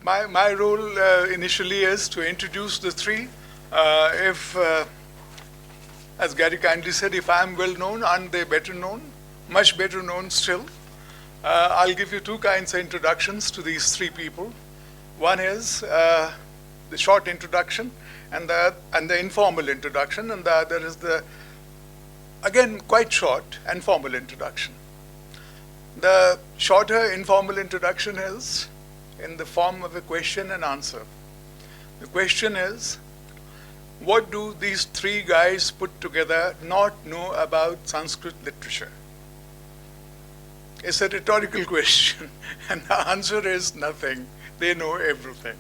My role initially is to introduce the three. If, as Gary kindly said, if I'm well known, aren't they better known? Much better known still. I'll give you two kinds of introductions to these three people. One is the short introduction and the informal introduction, and the other is the, again, quite short and formal introduction. The shorter informal introduction is in the form of a question and answer. The question is, what do these three guys put together not know about Sanskrit literature? It's a rhetorical question, and the answer is nothing. They know everything.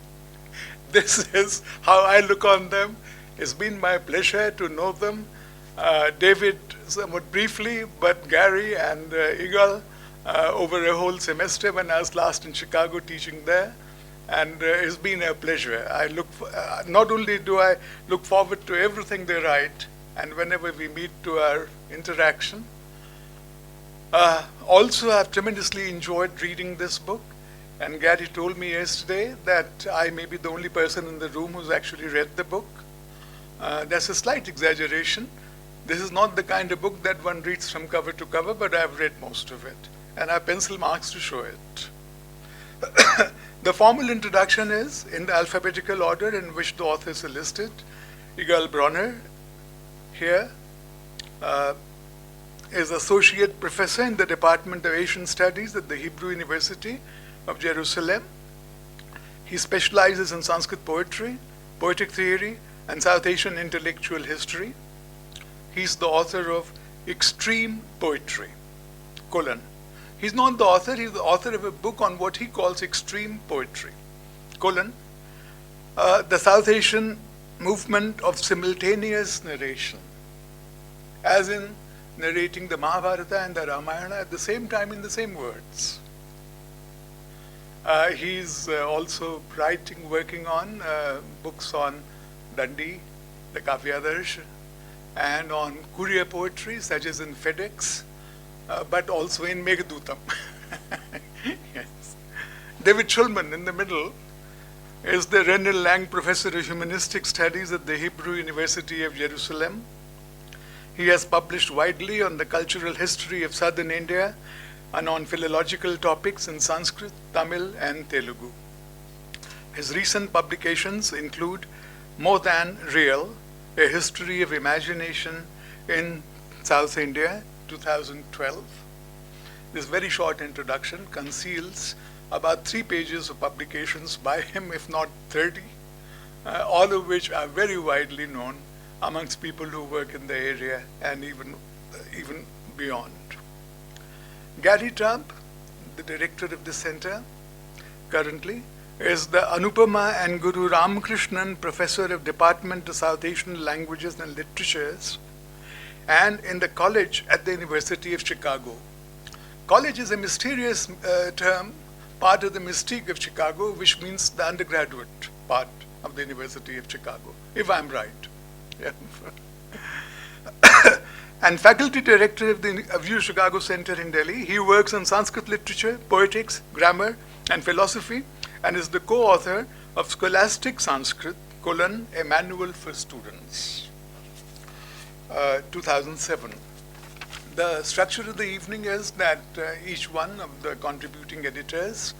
This is how I look on them. It's been my pleasure to know them. David, somewhat briefly, but Gary and Yigal, over a whole semester when I was last in Chicago teaching there, and it's been a pleasure. I not only do I look forward to everything they write, and whenever we meet to our interaction, also I've tremendously enjoyed reading this book, and Gary told me yesterday that I may be the only person in the room who's actually read the book. That's a slight exaggeration. This is not the kind of book that one reads from cover to cover, but I've read most of it, and I have pencil marks to show it. The formal introduction is in the alphabetical order in which the authors are listed. Yigal Bronner here is Associate Professor in the Department of Asian Studies at the Hebrew University of Jerusalem. He specializes in Sanskrit poetry, poetic theory, and South Asian intellectual history. He's the author of Extreme Poetry, : He's not the author, he's the author of a book on what he calls extreme poetry, : the South Asian movement of simultaneous narration, as in narrating the Mahabharata and the Ramayana at the same time in the same words. He's also working on books on Dandi, the Kavya Literature, and on courier poetry, such as in FedEx, but also in Meghadutam. Yes. David Shulman, in the middle, is the Renal Lang Professor of Humanistic Studies at the Hebrew University of Jerusalem. He has published widely on the cultural history of southern India and on philological topics in Sanskrit, Tamil, and Telugu. His recent publications include More Than Real, A History of Imagination in South India, 2012. This very short introduction conceals about 3 pages of publications by him, if not 30, all of which are very widely known amongst people who work in the area and even beyond. Gary Tubb, the director of the center currently, is the Anupama and Guru Ramakrishnan Professor of Department of South Asian Languages and Literatures, and in the college at the University of Chicago. College is a mysterious term, part of the mystique of Chicago, which means the undergraduate part of the University of Chicago, if I'm right. Yeah. And faculty director of the UChicago Center in Delhi. He works on Sanskrit literature, poetics, grammar, and philosophy, and is the co-author of Scholastic Sanskrit, : A Manual for Students, 2007. The structure of the evening is that each one of the contributing editors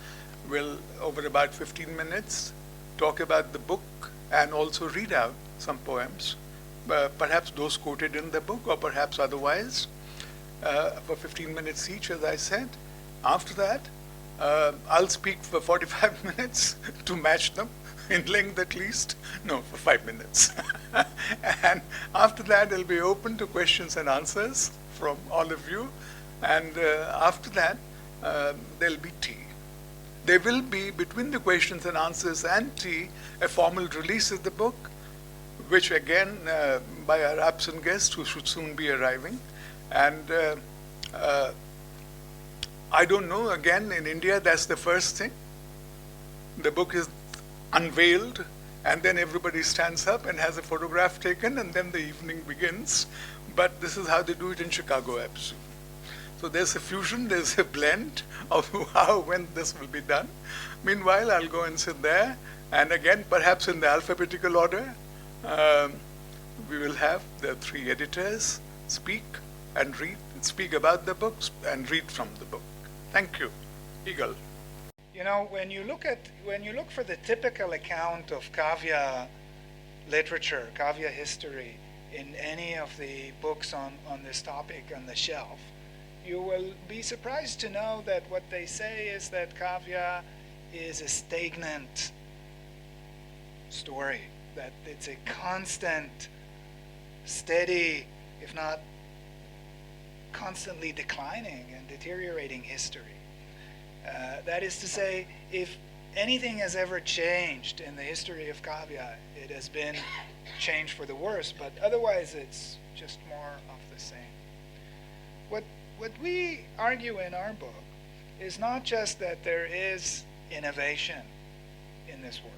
will, over about 15 minutes, talk about the book and also read out some poems, perhaps those quoted in the book or perhaps otherwise, for 15 minutes each, as I said. After that, I'll speak for 45 minutes to match them in length at least. No, for 5 minutes. And after that, it'll be open to questions and answers from all of you. And after that, there'll be tea. There will be, between the questions and answers and tea, a formal release of the book, which again, by our absent guest who should soon be arriving. And I don't know, again, in India, that's the first thing. The book is unveiled, and then everybody stands up and has a photograph taken, and then the evening begins. But this is how they do it in Chicago, absolutely. So there's a fusion, there's a blend of how, when this will be done. Meanwhile, I'll go and sit there, and again, perhaps in the alphabetical order, we will have the three editors speak and read, speak about the books and read from the book. Thank you. Yigal. You know, when you look for the typical account of Kavya literature, Kavya history, in any of the books on this topic on the shelf, you will be surprised to know that what they say is that Kavya is a stagnant story, that it's a constant, steady, if not constantly declining and deteriorating history. That is to say, if anything has ever changed in the history of Kavya, it has been changed for the worse, but otherwise it's just more of the same. What we argue in our book is not just that there is innovation in this world,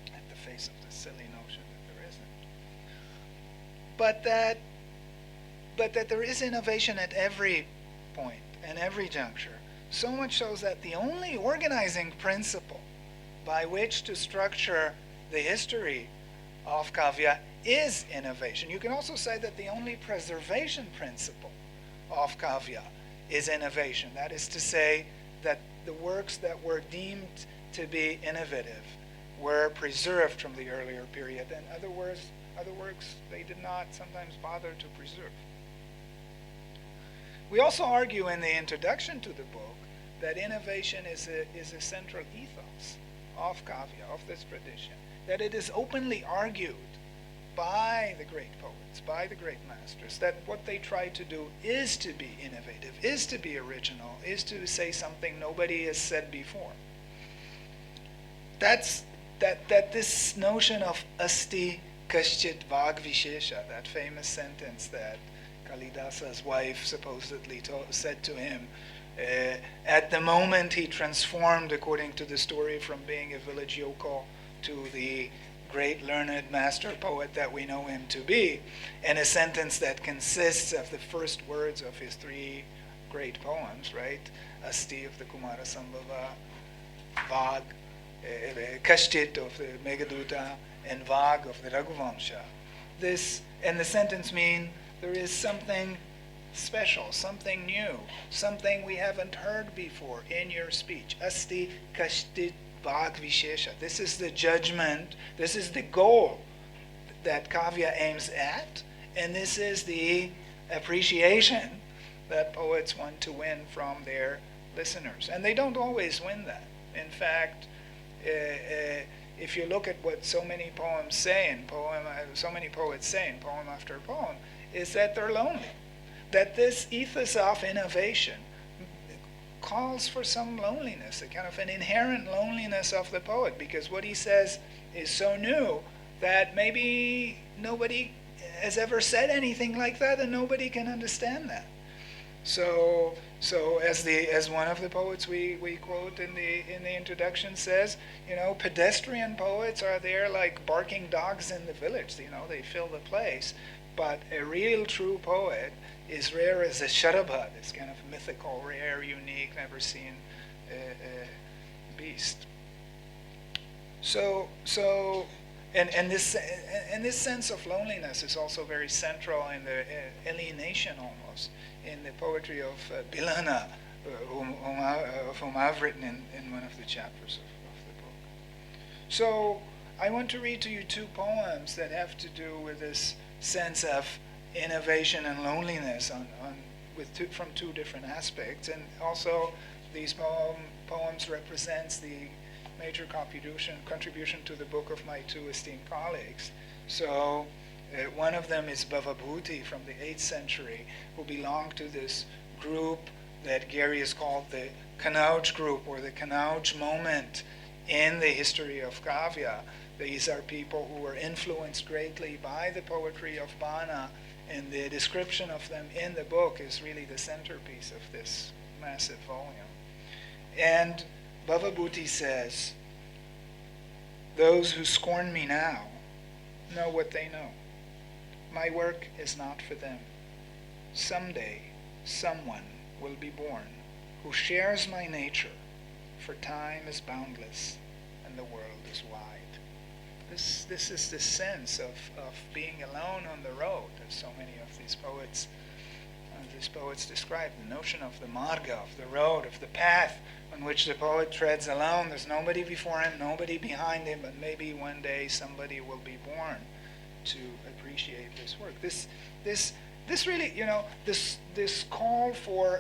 at the face of the silly notion that there isn't, but that there is innovation at every point and every juncture. So much so that the only organizing principle by which to structure the history of Kavya is innovation. You can also say that the only preservation principle of Kavya is innovation. That is to say that the works that were deemed to be innovative were preserved from the earlier period, and other works they did not sometimes bother to preserve. We also argue in the introduction to the book that innovation is a central ethos of Kavya, of this tradition, that it is openly argued by the great poets, by the great masters, that what they try to do is to be innovative, is to be original, is to say something nobody has said before. That this notion of asti kaschit vagvishesha, that famous sentence that Kalidasa's wife supposedly said to him, at the moment he transformed, according to the story, from being a village yokel to the great learned master poet that we know him to be, and a sentence that consists of the first words of his three great poems, right? Asti of the Kumara Sambhava, Vag, Kashtit of the Meghaduta, and Vag of the Raghuvamsha. This, and the sentence mean there is something special, something new, something we haven't heard before in your speech. Asti Kashtit Bhag Vishesha. This is the judgment, this is the goal that Kavya aims at, and this is the appreciation that poets want to win from their listeners. And they don't always win that. In fact, if you look at what so many poems say, so many poets say in poem after poem, is that they're lonely. That this ethos of innovation calls for some loneliness, a kind of an inherent loneliness of the poet, because what he says is so new that maybe nobody has ever said anything like that, and nobody can understand that. So as one of the poets we quote in the introduction says, you know, pedestrian poets are there like barking dogs in the village. You know, they fill the place, but a real true poet is rare as a sharabha, this kind of mythical, rare, unique, never seen beast. And this sense of loneliness is also very central in the alienation almost in the poetry of Bilana, of whom I've written in one of the chapters of the book. So I want to read to you two poems that have to do with this sense of innovation and loneliness from two different aspects, and also these poems represents the major contribution to the book of my two esteemed colleagues. So one of them is Bhavabhuti from the 8th century, who belonged to this group that Gary has called the Kanauj group, or the Kanauj moment in the history of Kavya. These are people who were influenced greatly by the poetry of Bana, and the description of them in the book is really the centerpiece of this massive volume. And Bhavabhuti says, "Those who scorn me now know what they know. My work is not for them. Someday someone will be born who shares my nature, for time is boundless and the world is wide. This is the sense of being alone on the road, as so many of these poets describe, the notion of the marga, of the road, of the path on which the poet treads alone. There's nobody before him, nobody behind him, but maybe one day somebody will be born to appreciate this work. This really, this call for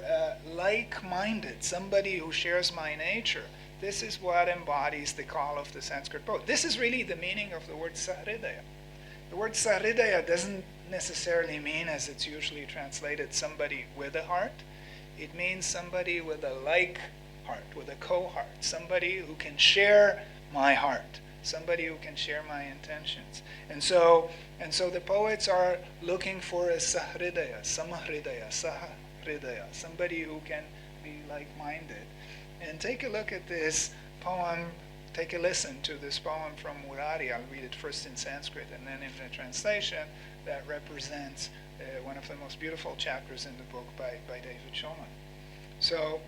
like-minded, somebody who shares my nature, this is what embodies the call of the Sanskrit poet. This is really the meaning of the word sahridaya. The word sahridaya doesn't necessarily mean, as it's usually translated, somebody with a heart. It means somebody with a like heart, with a co-heart, somebody who can share my heart, somebody who can share my intentions. And so the poets are looking for a sahridaya, samahridaya, sahridaya, somebody who can be like-minded. And take a look at this poem, take a listen to this poem from Murari. I'll read it first in Sanskrit and then in the translation that represents one of the most beautiful chapters in the book by David Shulman. So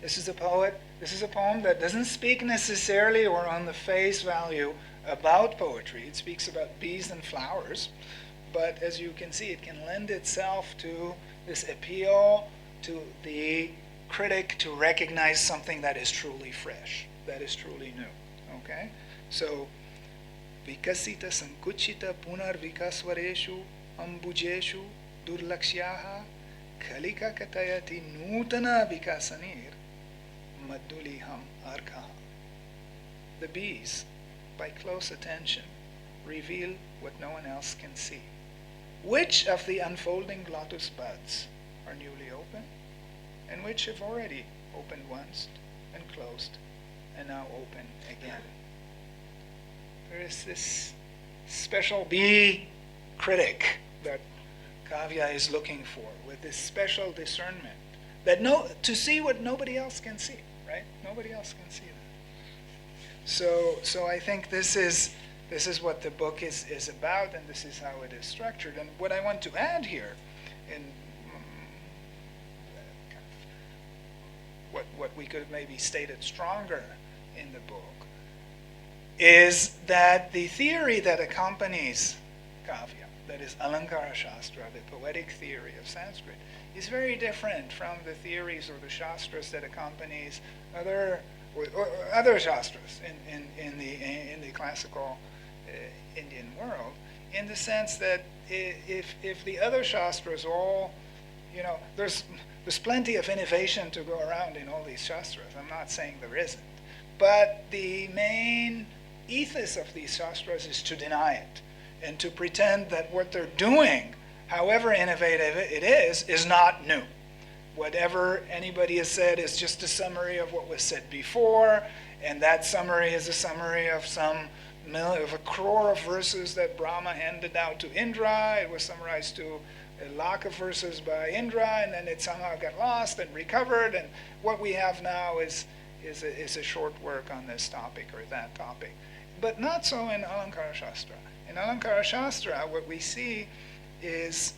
this is a poem that doesn't speak necessarily or on the face value about poetry. It speaks about bees and flowers, but as you can see, it can lend itself to this appeal to the critic to recognize something that is truly fresh, that is truly new. Okay? So, vikasita sankuchita punar vikasvareshu ambujeshu durlaksyaha kalika katayati nutana vikasanir maduliham arkaha. The bees, by close attention, reveal what no one else can see. Which of the unfolding lotus buds are newly open, and which have already opened once and closed and now open again? There is this special bee critic that Kavya is looking for, with this special discernment, that to see what nobody else can see, right? Nobody else can see that. So I think this is what the book is about, and this is how it is structured. And what I want to add here, in what we could have maybe stated stronger in the book, is that the theory that accompanies Kavya, that is Alankara Shastra, the poetic theory of Sanskrit, is very different from the theories or the shastras that accompanies other shastras in the classical Indian world, in the sense that if the other shastras all, there's plenty of innovation to go around in all these shastras. I'm not saying there isn't. But the main ethos of these shastras is to deny it and to pretend that what they're doing, however innovative it is not new. Whatever anybody has said is just a summary of what was said before, and that summary is a summary of a crore of verses that Brahma handed out to Indra. It was summarized to a lakh of verses by Indra, and then it somehow got lost and recovered, and what we have now is a short work on this topic or that topic. But not so in Alankara Shastra. In Alankara Shastra, what we see is,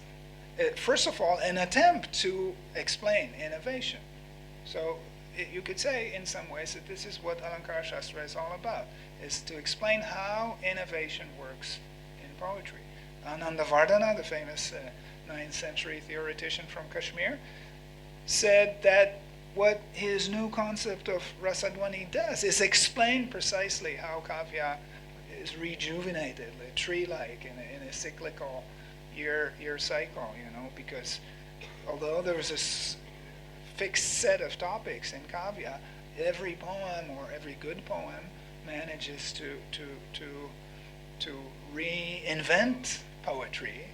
first of all, an attempt to explain innovation. So you could say, in some ways, that this is what Alankara Shastra is all about, is to explain how innovation works in poetry. Anandavardhana, the famous 9th century theoretician from Kashmir, said that what his new concept of Rasadwani does is explain precisely how Kavya is rejuvenated, tree-like, in a cyclical year cycle, because although there's this fixed set of topics in Kavya, every poem or every good poem manages to reinvent poetry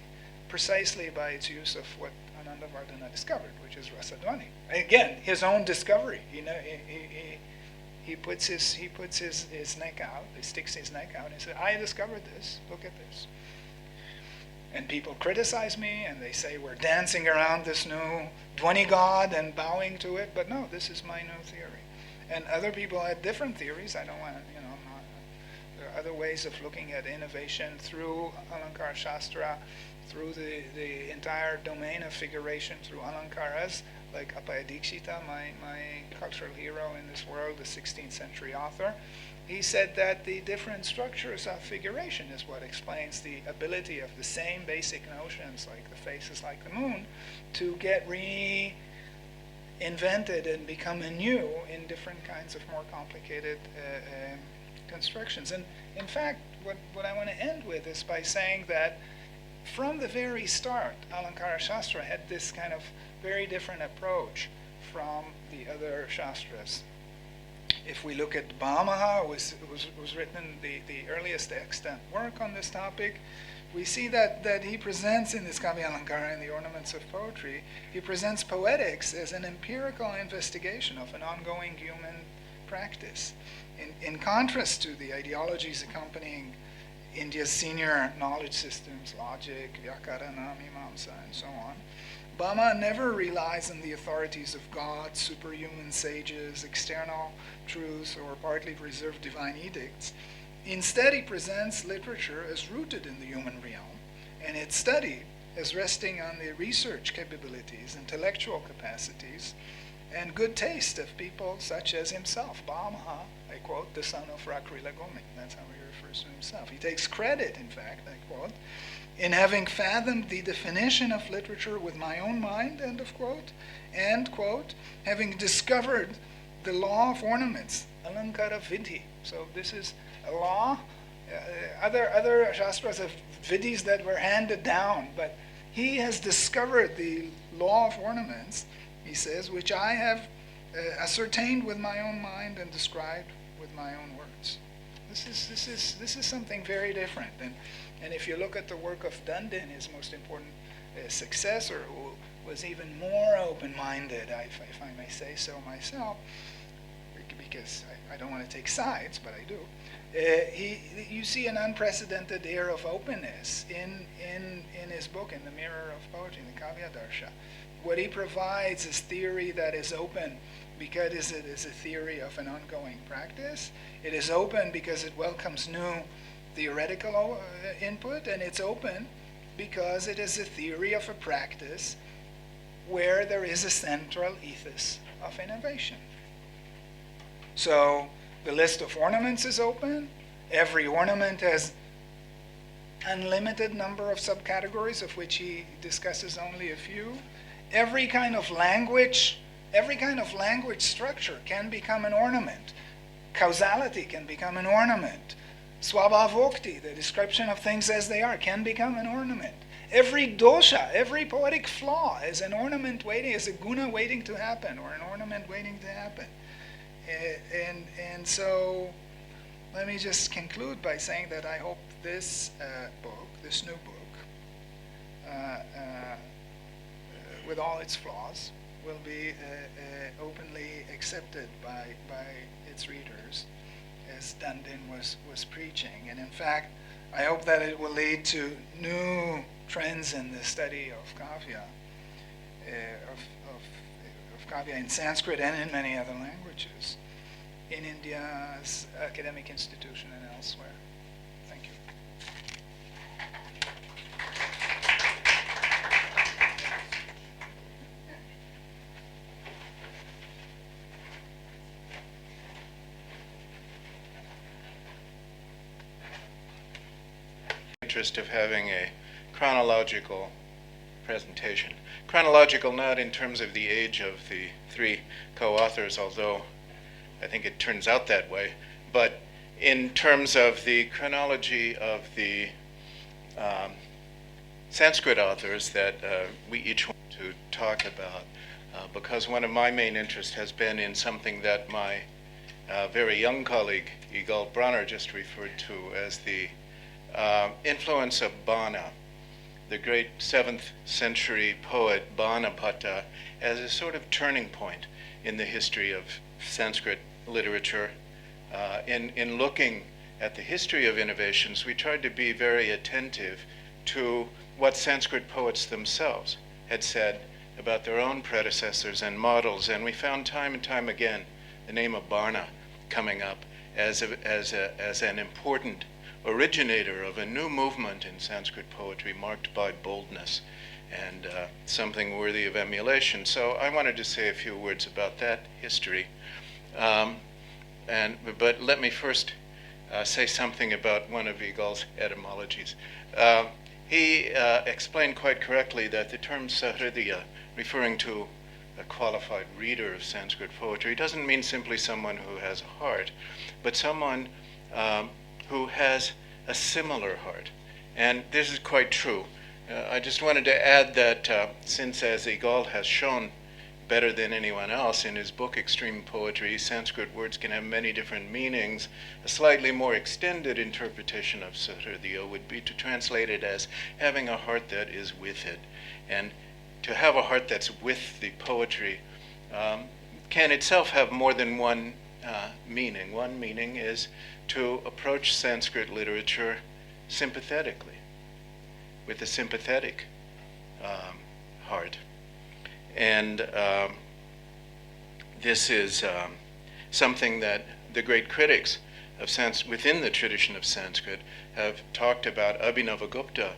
precisely by its use of what Anandavardhana discovered, which is Rasadwani. Again, his own discovery. He puts his neck out. He sticks his neck out and says, "I discovered this. Look at this." And people criticize me, and they say we're dancing around this new Dwani god and bowing to it. But no, this is my new theory. And other people had different theories. I don't want to, there are other ways of looking at innovation through Alankara Shastra. through the entire domain of figuration through alankaras, like Appaya Dikshita, my cultural hero in this world, the 16th century author. He said that the different structures of figuration is what explains the ability of the same basic notions, like the face is like the moon, to get reinvented and become anew in different kinds of more complicated constructions. And in fact, what I want to end with is by saying that from the very start, Alankara Shastra had this kind of very different approach from the other Shastras. If we look at Bhamaha, was written the earliest extant work on this topic, we see that he presents in this Kavya Alankara, in the Ornaments of Poetry, he presents poetics as an empirical investigation of an ongoing human practice. In contrast to the ideologies accompanying India's senior knowledge systems, logic, Vyakarana, Mimamsa, and so on, Bama never relies on the authorities of God, superhuman sages, external truths, or partly reserved divine edicts. Instead, he presents literature as rooted in the human realm, and its study as resting on the research capabilities, intellectual capacities, and good taste of people such as himself. Bama, I quote, the son of Rakrila Gomi. That's how he refers to himself. He takes credit, in fact, I quote, in having fathomed the definition of literature with my own mind, end of quote, and, quote, having discovered the law of ornaments, Alankara Vidhi. So this is a law. Other Shastras have Vidhis that were handed down, but he has discovered the law of ornaments, he says, which I have ascertained with my own mind and described with my own words. This is something very different. And if you look at the work of Dandin, his most important successor, who was even more open-minded, if I may say so myself, because I don't want to take sides, but I do. You see an unprecedented air of openness in his book, in the Mirror of Poetry, in the Kavya Darsha. What he provides is theory that is open because it is a theory of an ongoing practice. It is open because it welcomes new theoretical input, and it's open because it is a theory of a practice where there is a central ethos of innovation. So the list of ornaments is open. Every ornament has unlimited number of subcategories, of which he discusses only a few. Every kind of language structure can become an ornament. Causality can become an ornament. Swabhavokti, the description of things as they are, can become an ornament. Every dosha, every poetic flaw is an ornament waiting, is a guna waiting to happen, or an ornament waiting to happen. And so let me just conclude by saying that I hope this book, this new book, with all its flaws, will be openly accepted by its readers, as Dandin was preaching. And in fact, I hope that it will lead to new trends in the study of Kavya, of Kavya in Sanskrit and in many other languages, in India's academic institution and elsewhere. Thank you. Interest of having a chronological presentation. Chronological not in terms of the age of the three co-authors, although I think it turns out that way, but in terms of the chronology of the Sanskrit authors that we each want to talk about, because one of my main interests has been in something that my very young colleague Yigal Bronner just referred to as the influence of Bana, the great 7th century poet Bana Bhatta, as a sort of turning point in the history of Sanskrit literature. In looking at the history of innovations, we tried to be very attentive to what Sanskrit poets themselves had said about their own predecessors and models, and we found time and time again the name of Bana coming up as an important originator of a new movement in Sanskrit poetry marked by boldness and something worthy of emulation. So I wanted to say a few words about that history. But let me first say something about one of Yigal's etymologies. He explained quite correctly that the term sahridiya, referring to a qualified reader of Sanskrit poetry, doesn't mean simply someone who has a heart, but someone who has a similar heart. And this is quite true. I just wanted to add that since, as Yigal has shown better than anyone else in his book Extreme Poetry, Sanskrit words can have many different meanings, a slightly more extended interpretation of sahridiya would be to translate it as having a heart that is with it. And to have a heart that's with the poetry can itself have more than one meaning. One meaning is to approach Sanskrit literature sympathetically, with a sympathetic heart. And this is something that the great critics of within the tradition of Sanskrit have talked about. Abhinavagupta,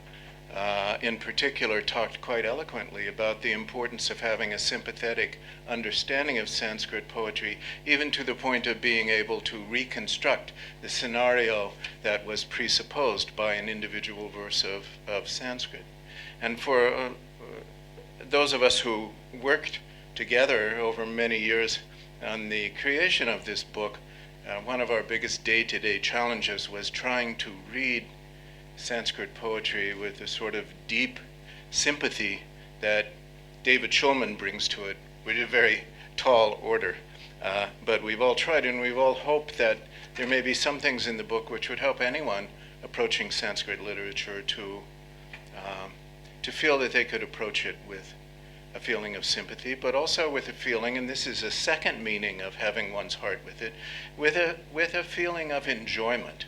in particular, talked quite eloquently about the importance of having a sympathetic understanding of Sanskrit poetry, even to the point of being able to reconstruct the scenario that was presupposed by an individual verse of Sanskrit. And for those of us who worked together over many years on the creation of this book, one of our biggest day-to-day challenges was trying to read Sanskrit poetry with a sort of deep sympathy that David Shulman brings to it, which is a very tall order. But we've all tried, and we've all hoped that there may be some things in the book which would help anyone approaching Sanskrit literature to feel that they could approach it with a feeling of sympathy, but also with a feeling, and this is a second meaning of having one's heart with it, with a feeling of enjoyment.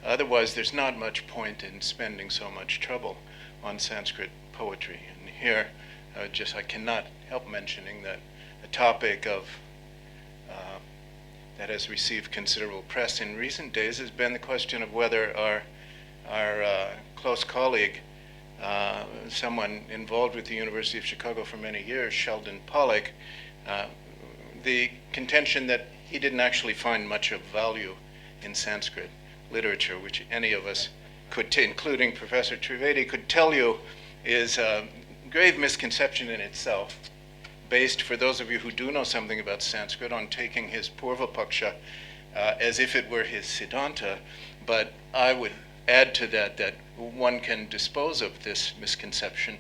Otherwise, there's not much point in spending so much trouble on Sanskrit poetry. And here, I cannot help mentioning that a topic of that has received considerable press in recent days has been the question of whether our close colleague, someone involved with the University of Chicago for many years, Sheldon Pollock, the contention that he didn't actually find much of value in Sanskrit literature, which any of us could, including Professor Trivedi, could tell you is a grave misconception in itself, based, for those of you who do know something about Sanskrit, on taking his Purvapaksha as if it were his Siddhanta. But I would add to that one can dispose of this misconception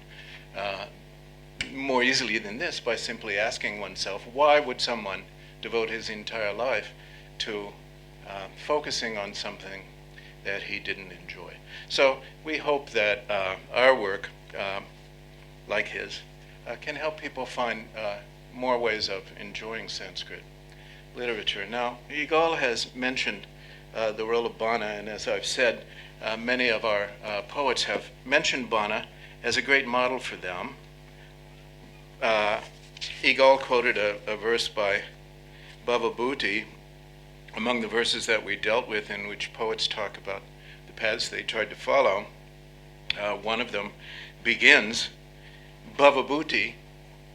more easily than this by simply asking oneself, why would someone devote his entire life to focusing on something that he didn't enjoy? So we hope that our work, like his, can help people find more ways of enjoying Sanskrit literature. Now, Yigal has mentioned the role of Bana, and as I've said, many of our poets have mentioned Bana as a great model for them. Yigal quoted a verse by Bhavabhuti among the verses that we dealt with in which poets talk about the paths they tried to follow. One of them begins, Bhavabhuti,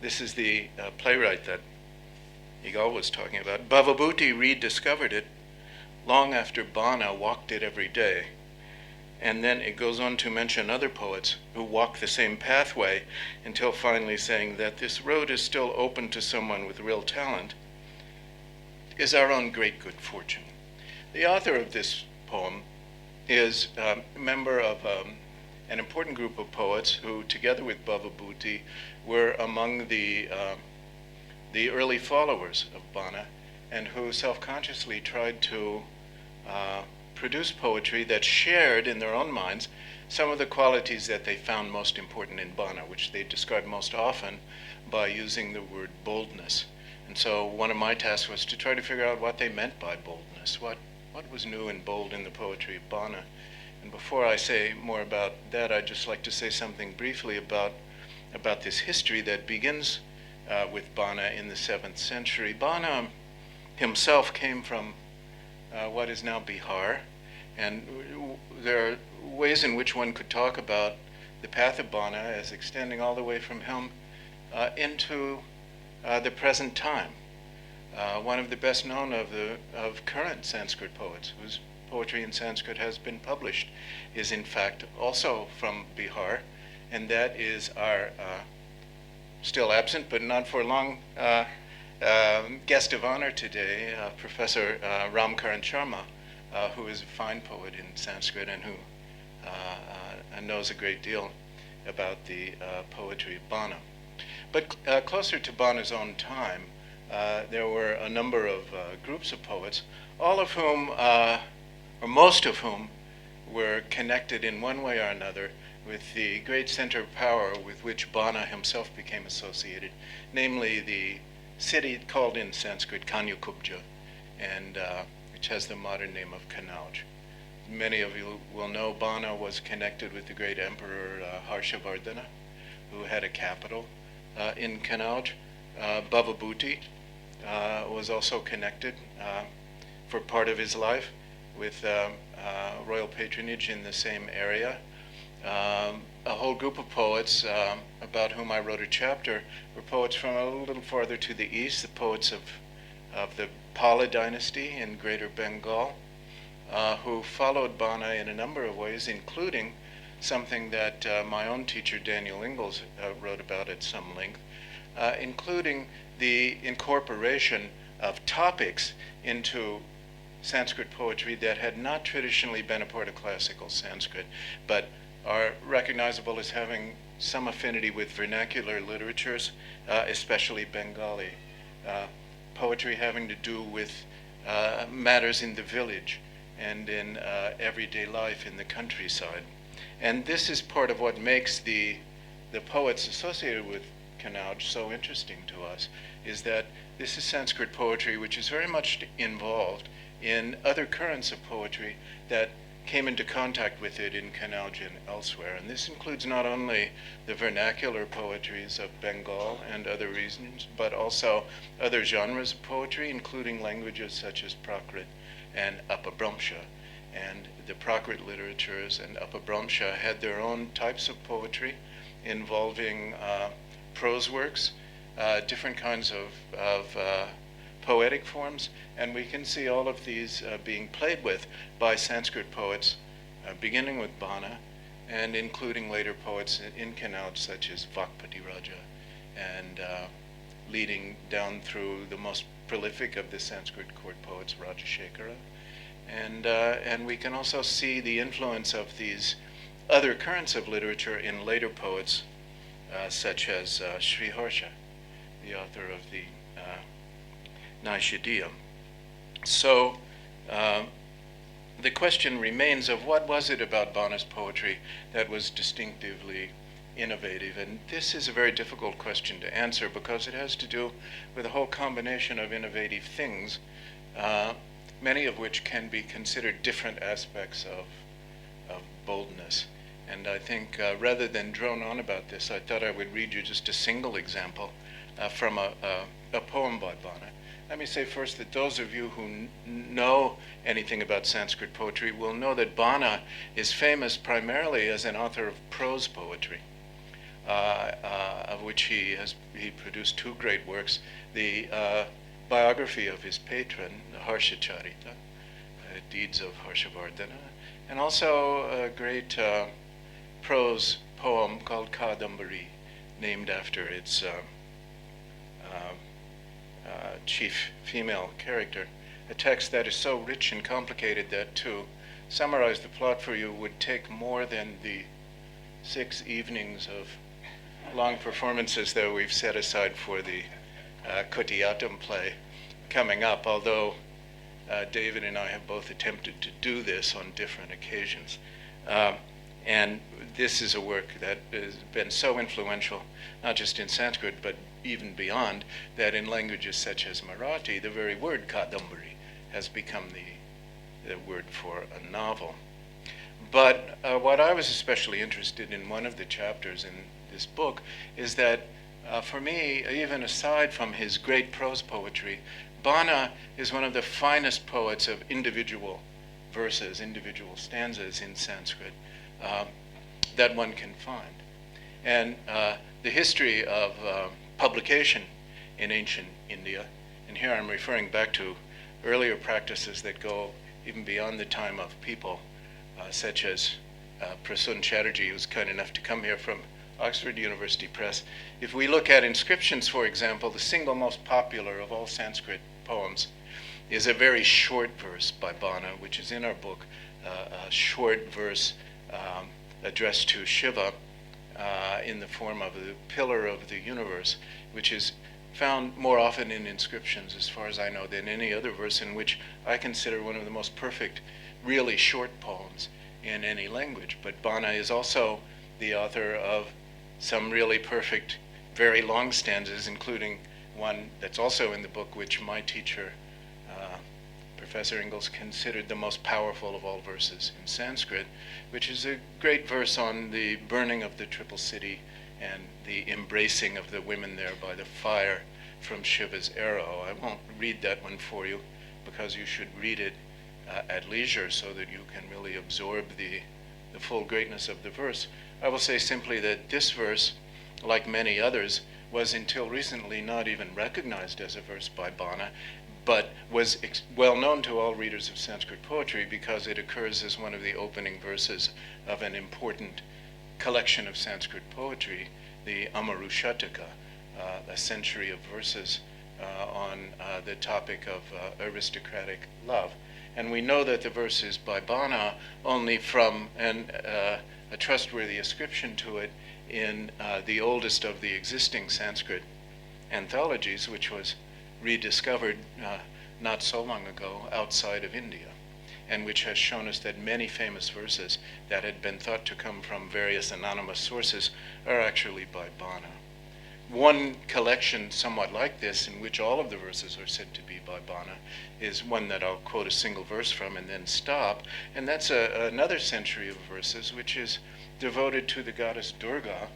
this is the playwright that Yigal was talking about, Bhavabhuti rediscovered it long after Bana walked it every day. And then it goes on to mention other poets who walk the same pathway until finally saying that this road is still open to someone with real talent is our own great good fortune. The author of this poem is a member of an important group of poets who, together with Bhavabhuti, were among the early followers of Bana, and who self-consciously tried to produce poetry that shared in their own minds some of the qualities that they found most important in Bana, which they described most often by using the word boldness. And so one of my tasks was to try to figure out what they meant by boldness, what was new and bold in the poetry of Bana. And before I say more about that, I'd just like to say something briefly about this history that begins with Bana in the 7th century. Bana himself came from what is now Bihar, And there are ways in which one could talk about the path of Bana as extending all the way from him into the present time. One of the best known of current Sanskrit poets, whose poetry in Sanskrit has been published, is in fact also from Bihar, and that is our still absent but not for long guest of honor today, Professor Karan Sharma, who is a fine poet in Sanskrit and who knows a great deal about the poetry of Bana. But closer to Bana's own time, there were a number of groups of poets, all of whom, or most of whom, were connected in one way or another with the great center of power with which Bana himself became associated, namely the city called in Sanskrit Kanyakubja, and which has the modern name of Kanauj. Many of you will know Bana was connected with the great emperor Harshavardhana, who had a capital in Kanauj. Bhavabhuti was also connected for part of his life with royal patronage in the same area. A whole group of poets about whom I wrote a chapter were poets from a little farther to the east, the poets of the Pala dynasty in Greater Bengal, who followed Bana in a number of ways, including something that my own teacher Daniel Ingalls wrote about at some length, including the incorporation of topics into Sanskrit poetry that had not traditionally been a part of classical Sanskrit, but are recognizable as having some affinity with vernacular literatures, especially Bengali. Poetry having to do with matters in the village and in everyday life in the countryside. And this is part of what makes the poets associated with Kanauj so interesting to us, is that this is Sanskrit poetry which is very much involved in other currents of poetry that came into contact with it in Kanauj and elsewhere. And this includes not only the vernacular poetries of Bengal and other regions, but also other genres of poetry, including languages such as Prakrit and Apabhramsha. And the Prakrit literatures and Apabhramsha had their own types of poetry involving prose works, different kinds of poetic forms, and we can see all of these being played with by Sanskrit poets, beginning with Bana, and including later poets in Kanauj such as Vakpati Raja, and leading down through the most prolific of the Sanskrit court poets, Rajashekara. And we can also see the influence of these other currents of literature in later poets, such as Shri Harsha, the author of the Naishadiyam. So the question remains of what was it about Bana's poetry that was distinctively innovative? And this is a very difficult question to answer because it has to do with a whole combination of innovative things, many of which can be considered different aspects of boldness. And I think rather than drone on about this, I thought I would read you just a single example from a poem by Bana. Let me say first that those of you who know anything about Sanskrit poetry will know that Bana is famous primarily as an author of prose poetry, of which he produced two great works, the biography of his patron, the Harshacharita, Deeds of Harshavardhana, and also a great prose poem called Kadambari, named after its chief female character, a text that is so rich and complicated that to summarize the plot for you would take more than the 6 evenings of long performances that we've set aside for the Kutiyatam play coming up, although David and I have both attempted to do this on different occasions. And this is a work that has been so influential, not just in Sanskrit, but even beyond, that in languages such as Marathi, the very word kadambari has become the word for a novel. But what I was especially interested in one of the chapters in this book is that for me, even aside from his great prose poetry, Bana is one of the finest poets of individual verses, individual stanzas in Sanskrit that one can find. And the history of publication in ancient India, and here I'm referring back to earlier practices that go even beyond the time of people, such as Prasun Chatterjee, who was kind enough to come here from Oxford University Press. If we look at inscriptions, for example, the single most popular of all Sanskrit poems is a very short verse by Bana, which is in our book, a short verse addressed to Shiva in the form of the pillar of the universe, which is found more often in inscriptions, as far as I know, than any other verse, in which I consider one of the most perfect, really short poems in any language. But Bana is also the author of some really perfect, very long stanzas, including one that's also in the book, which my teacher, Professor Ingalls, considered the most powerful of all verses in Sanskrit, which is a great verse on the burning of the triple city and the embracing of the women there by the fire from Shiva's arrow. I won't read that one for you, because you should read it at leisure so that you can really absorb the full greatness of the verse. I will say simply that this verse, like many others, was until recently not even recognized as a verse by Bana, but was well known to all readers of Sanskrit poetry because it occurs as one of the opening verses of an important collection of Sanskrit poetry, the Amarushataka, a century of verses on the topic of aristocratic love. And we know that the verse is by Bana only from a trustworthy ascription to it in the oldest of the existing Sanskrit anthologies, which was rediscovered not so long ago outside of India, and which has shown us that many famous verses that had been thought to come from various anonymous sources are actually by Bana. One collection somewhat like this, in which all of the verses are said to be by Bana, is one that I'll quote a single verse from and then stop, and that's another century of verses which is devoted to the goddess Durga,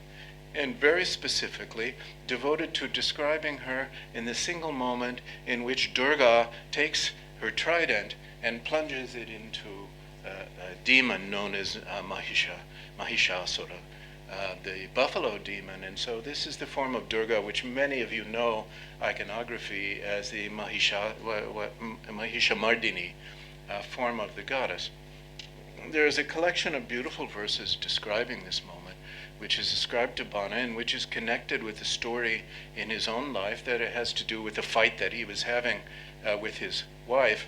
and very specifically devoted to describing her in the single moment in which Durga takes her trident and plunges it into a demon known as Mahishasura, the buffalo demon. And so this is the form of Durga which many of you know iconography as the Mahishamardini form of the goddess. There is a collection of beautiful verses describing this moment, which is ascribed to Bana and which is connected with a story in his own life that it has to do with a fight that he was having with his wife,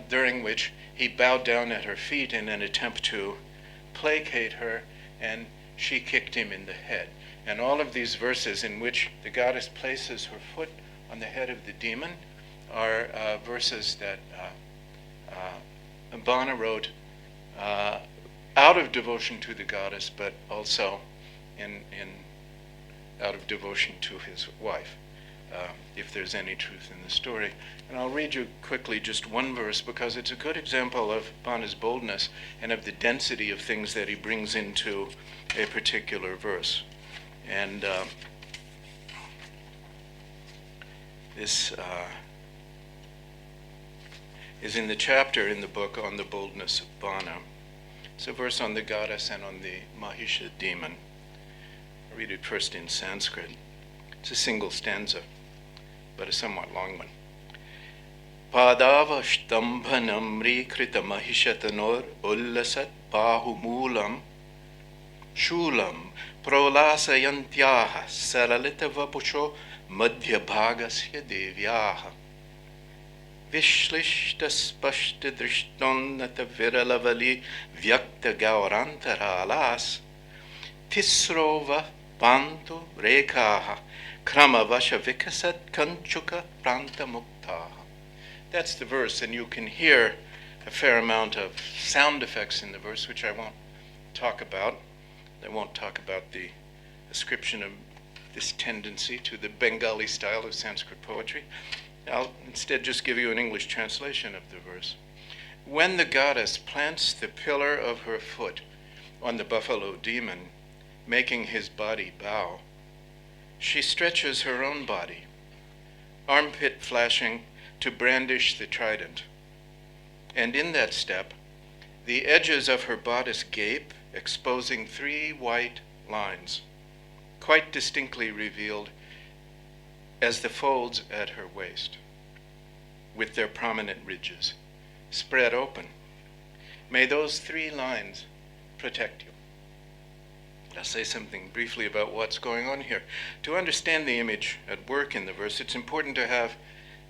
during which he bowed down at her feet in an attempt to placate her, and she kicked him in the head. And all of these verses in which the goddess places her foot on the head of the demon are verses that Bana wrote out of devotion to the goddess, but also out of devotion to his wife, if there's any truth in the story. And I'll read you quickly just one verse, because it's a good example of Bana's boldness and of the density of things that he brings into a particular verse. And this is in the chapter in the book on the boldness of Bana. It's a verse on the goddess and on the Mahisha demon. I'll read it first in Sanskrit. It's a single stanza, but a somewhat long one. Padavashtambhanamri krita mahishatanor ullasat bahumulam shulam prolasayantyaha salalita vapusho madhyabhagasya devyaha vishlishta drishtonnata viralavali vyakta gaurantaralas tisrova pantu rekhaha kramavasha vikasat kanchuka pranta muktaha. That's the verse, and you can hear a fair amount of sound effects in the verse, which I won't talk about. I won't talk about the ascription of this tendency to the Bengali style of Sanskrit poetry. I'll instead just give you an English translation of the verse. When the goddess plants the pillar of her foot on the buffalo demon, making his body bow, she stretches her own body, armpit flashing, to brandish the trident. And in that step, The edges of her bodice gape, exposing 3 white lines, quite distinctly revealed as the folds at her waist, with their prominent ridges, spread open. May those 3 lines protect you. I'll say something briefly about what's going on here. To understand the image at work in the verse, it's important to have,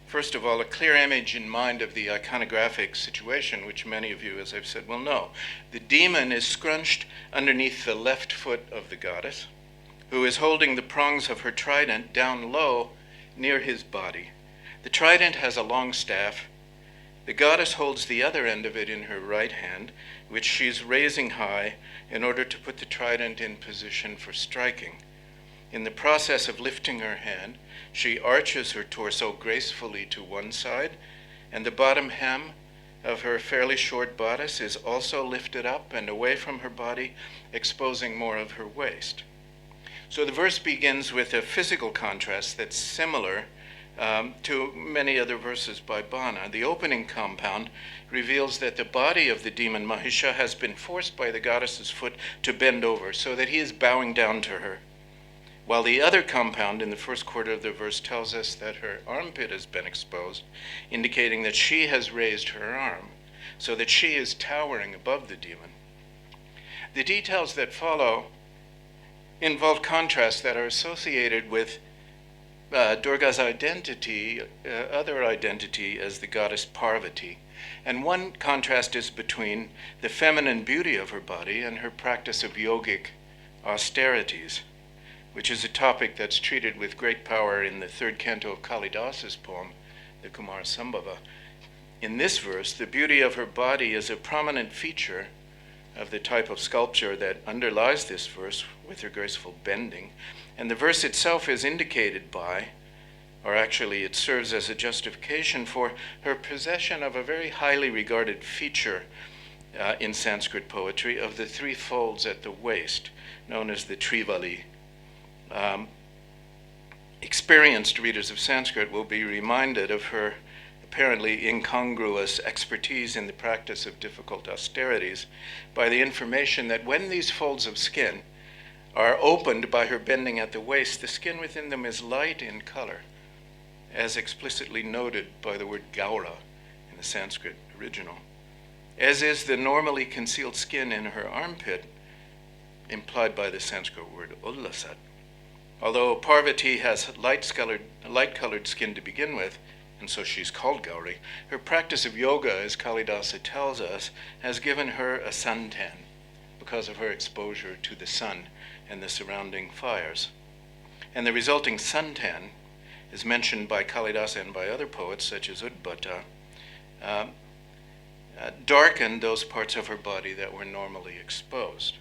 first of all, a clear image in mind of the iconographic situation, which many of you, as I've said, will know. The demon is scrunched underneath the left foot of the goddess, who is holding the prongs of her trident down low near his body. The trident has a long staff. The goddess holds the other end of it in her right hand, which she's raising high in order to put the trident in position for striking. In the process of lifting her hand, she arches her torso gracefully to one side, and the bottom hem of her fairly short bodice is also lifted up and away from her body, exposing more of her waist. So the verse begins with a physical contrast that's similar to many other verses by Bana. The opening compound reveals that the body of the demon Mahisha has been forced by the goddess's foot to bend over, so that he is bowing down to her. While the other compound in the first quarter of the verse tells us that her armpit has been exposed, indicating that she has raised her arm, so that she is towering above the demon. The details that follow involve contrasts that are associated with Durga's identity, other identity as the goddess Parvati. And one contrast is between the feminine beauty of her body and her practice of yogic austerities, which is a topic that's treated with great power in the third canto of Kalidasa's poem, the Kumara Sambhava. In this verse, the beauty of her body is a prominent feature of the type of sculpture that underlies this verse with her graceful bending. And the verse itself is indicated by, or actually it serves as a justification for, her possession of a very highly regarded feature in Sanskrit poetry of the 3 folds at the waist, known as the Trivali. Experienced readers of Sanskrit will be reminded of her apparently incongruous expertise in the practice of difficult austerities by the information that when these folds of skin are opened by her bending at the waist, the skin within them is light in color, as explicitly noted by the word gaura in the Sanskrit original, as is the normally concealed skin in her armpit, implied by the Sanskrit word ullasat. Although Parvati has light-colored skin to begin with, and so she's called Gauri, her practice of yoga, as Kalidasa tells us, has given her a suntan because of her exposure to the sun and the surrounding fires. And the resulting suntan is mentioned by Kalidasa and by other poets, such as Udbata, darkened those parts of her body that were normally exposed.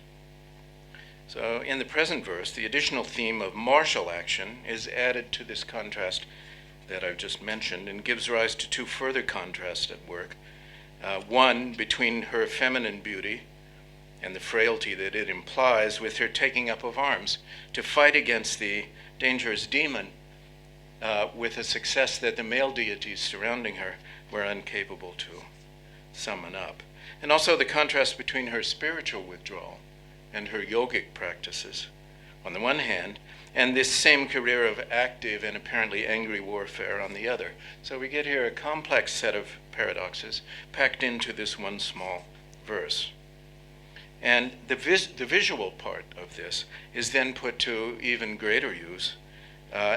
So in the present verse, the additional theme of martial action is added to this contrast that I've just mentioned and gives rise to 2 further contrasts at work. One between her feminine beauty and the frailty that it implies with her taking up of arms to fight against the dangerous demon with a success that the male deities surrounding her were incapable to summon up. And also the contrast between her spiritual withdrawal and her yogic practices on the one hand, and this same career of active and apparently angry warfare on the other. So we get here a complex set of paradoxes packed into this one small verse. And the visual part of this is then put to even greater use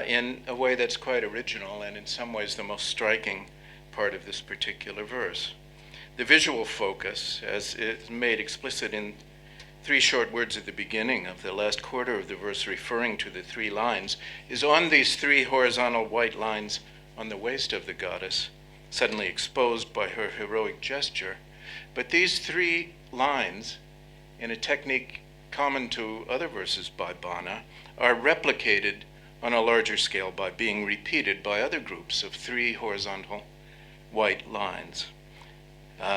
in a way that's quite original and in some ways the most striking part of this particular verse. The visual focus, as is made explicit in 3 short words at the beginning of the last quarter of the verse referring to the 3 lines, is on these 3 horizontal white lines on the waist of the goddess, suddenly exposed by her heroic gesture. But these 3 lines, in a technique common to other verses by Bana, are replicated on a larger scale by being repeated by other groups of 3 horizontal white lines.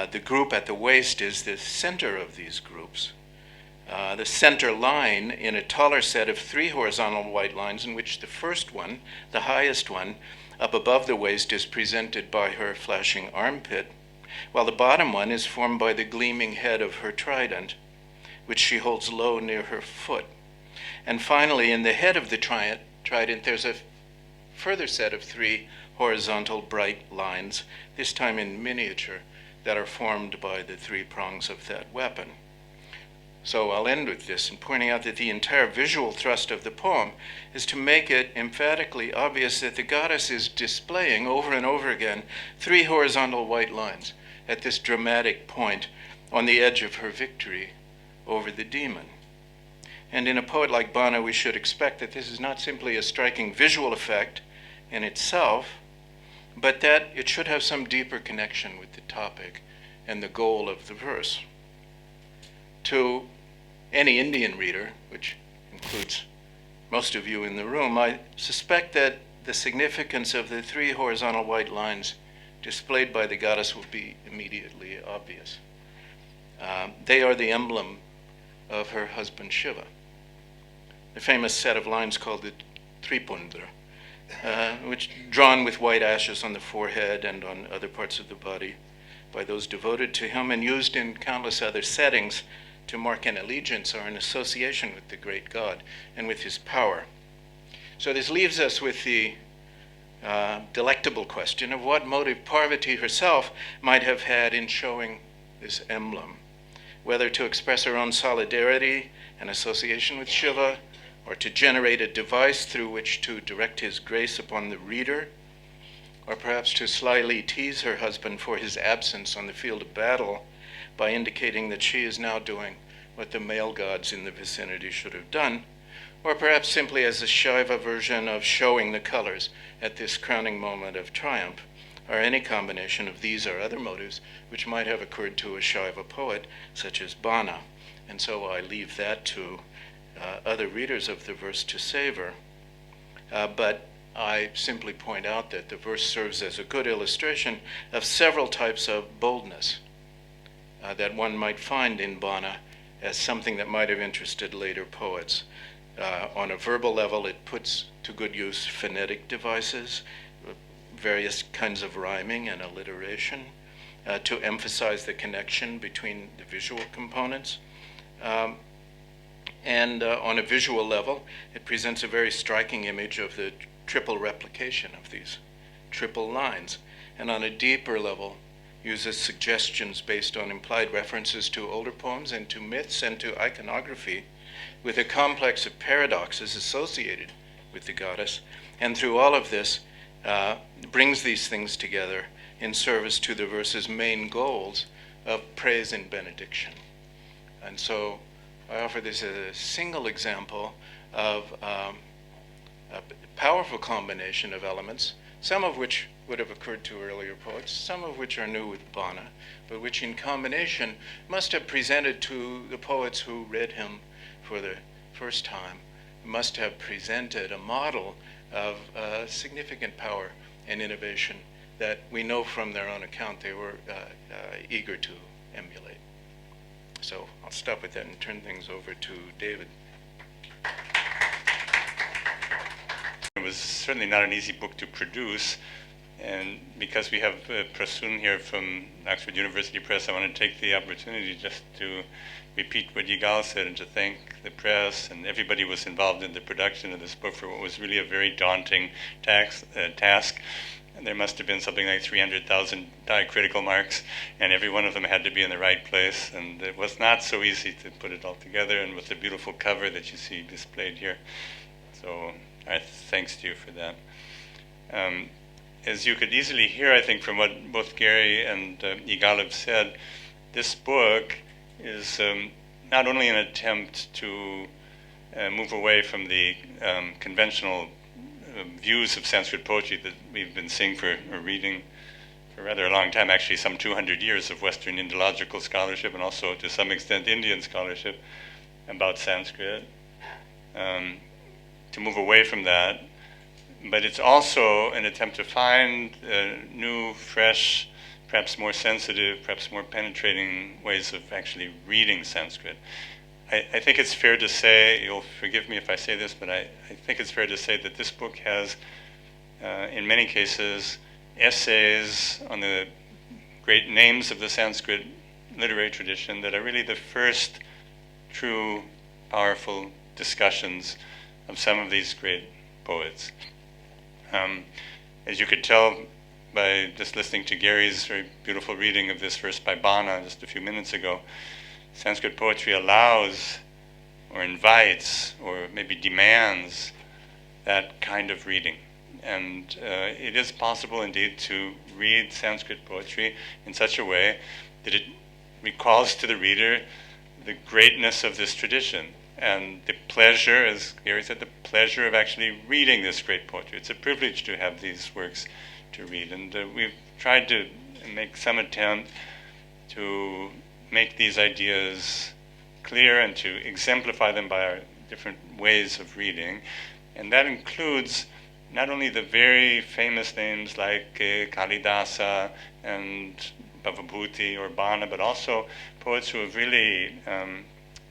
The group at the waist is the center of these groups. The center line in a taller set of 3 horizontal white lines, in which the first one, the highest one, up above the waist, is presented by her flashing armpit, while the bottom one is formed by the gleaming head of her trident, which she holds low near her foot. And finally, in the head of the trident, there's a further set of 3 horizontal bright lines, this time in miniature, that are formed by the 3 prongs of that weapon. So I'll end with this in pointing out that the entire visual thrust of the poem is to make it emphatically obvious that the goddess is displaying over and over again 3 horizontal white lines at this dramatic point on the edge of her victory over the demon. And in a poet like Bana, we should expect that this is not simply a striking visual effect in itself, but that it should have some deeper connection with the topic and the goal of the verse. To any Indian reader, which includes most of you in the room, I suspect that the significance of the 3 horizontal white lines displayed by the goddess will be immediately obvious. They are the emblem of her husband Shiva. The famous set of lines called the Tripundra, which drawn with white ashes on the forehead and on other parts of the body by those devoted to him, and used in countless other settings to mark an allegiance or an association with the great God and with his power. So this leaves us with the delectable question of what motive Parvati herself might have had in showing this emblem, whether to express her own solidarity and association with Shiva, or to generate a device through which to direct his grace upon the reader, or perhaps to slyly tease her husband for his absence on the field of battle by indicating that she is now doing what the male gods in the vicinity should have done, or perhaps simply as a Shiva version of showing the colors at this crowning moment of triumph, or any combination of these or other motives which might have occurred to a Shiva poet such as Bana. And so I leave that to other readers of the verse to savor. But I simply point out that the verse serves as a good illustration of several types of boldness that one might find in Bana as something that might have interested later poets. On a verbal level, it puts to good use phonetic devices, various kinds of rhyming and alliteration, to emphasize the connection between the visual components. And on a visual level, it presents a very striking image of the triple replication of these triple lines. And on a deeper level, uses suggestions based on implied references to older poems and to myths and to iconography, with a complex of paradoxes associated with the goddess. And through all of this, brings these things together in service to the verse's main goals of praise and benediction. And so I offer this as a single example of a powerful combination of elements, some of which would have occurred to earlier poets, some of which are new with Bana, but which in combination must have presented to the poets who read him for the first time, must have presented a model of significant power and innovation that we know from their own account they were eager to emulate. So I'll stop with that and turn things over to David. It was certainly not an easy book to produce, and because we have Prasoon here from Oxford University Press, I want to take the opportunity just to repeat what Yigal said and to thank the press and everybody who was involved in the production of this book for what was really a very daunting task. And there must have been something like 300,000 diacritical marks, and every one of them had to be in the right place, and it was not so easy to put it all together, and with the beautiful cover that you see displayed here. So our thanks to you for that. As you could easily hear, I think, from what both Gary and Yigal have said, this book is not only an attempt to move away from the conventional views of Sanskrit poetry that we've been seeing or reading for rather a long time, actually some 200 years of Western Indological scholarship and also to some extent Indian scholarship about Sanskrit, to move away from that. But it's also an attempt to find new, fresh, perhaps more sensitive, perhaps more penetrating ways of actually reading Sanskrit. I think it's fair to say, you'll forgive me if I say this, but I think it's fair to say that this book has, in many cases, essays on the great names of the Sanskrit literary tradition that are really the first true, powerful discussions of some of these great poets. As you could tell by just listening to Gary's very beautiful reading of this verse by Bana just a few minutes ago, Sanskrit poetry allows or invites or maybe demands that kind of reading. And it is possible indeed to read Sanskrit poetry in such a way that it recalls to the reader the greatness of this tradition and the pleasure, as Gary said, the pleasure of actually reading this great poetry. It's a privilege to have these works to read. And we've tried to make some attempt to make these ideas clear and to exemplify them by our different ways of reading. And that includes not only the very famous names like Kalidasa and Bhavabhuti or Bana, but also poets who have really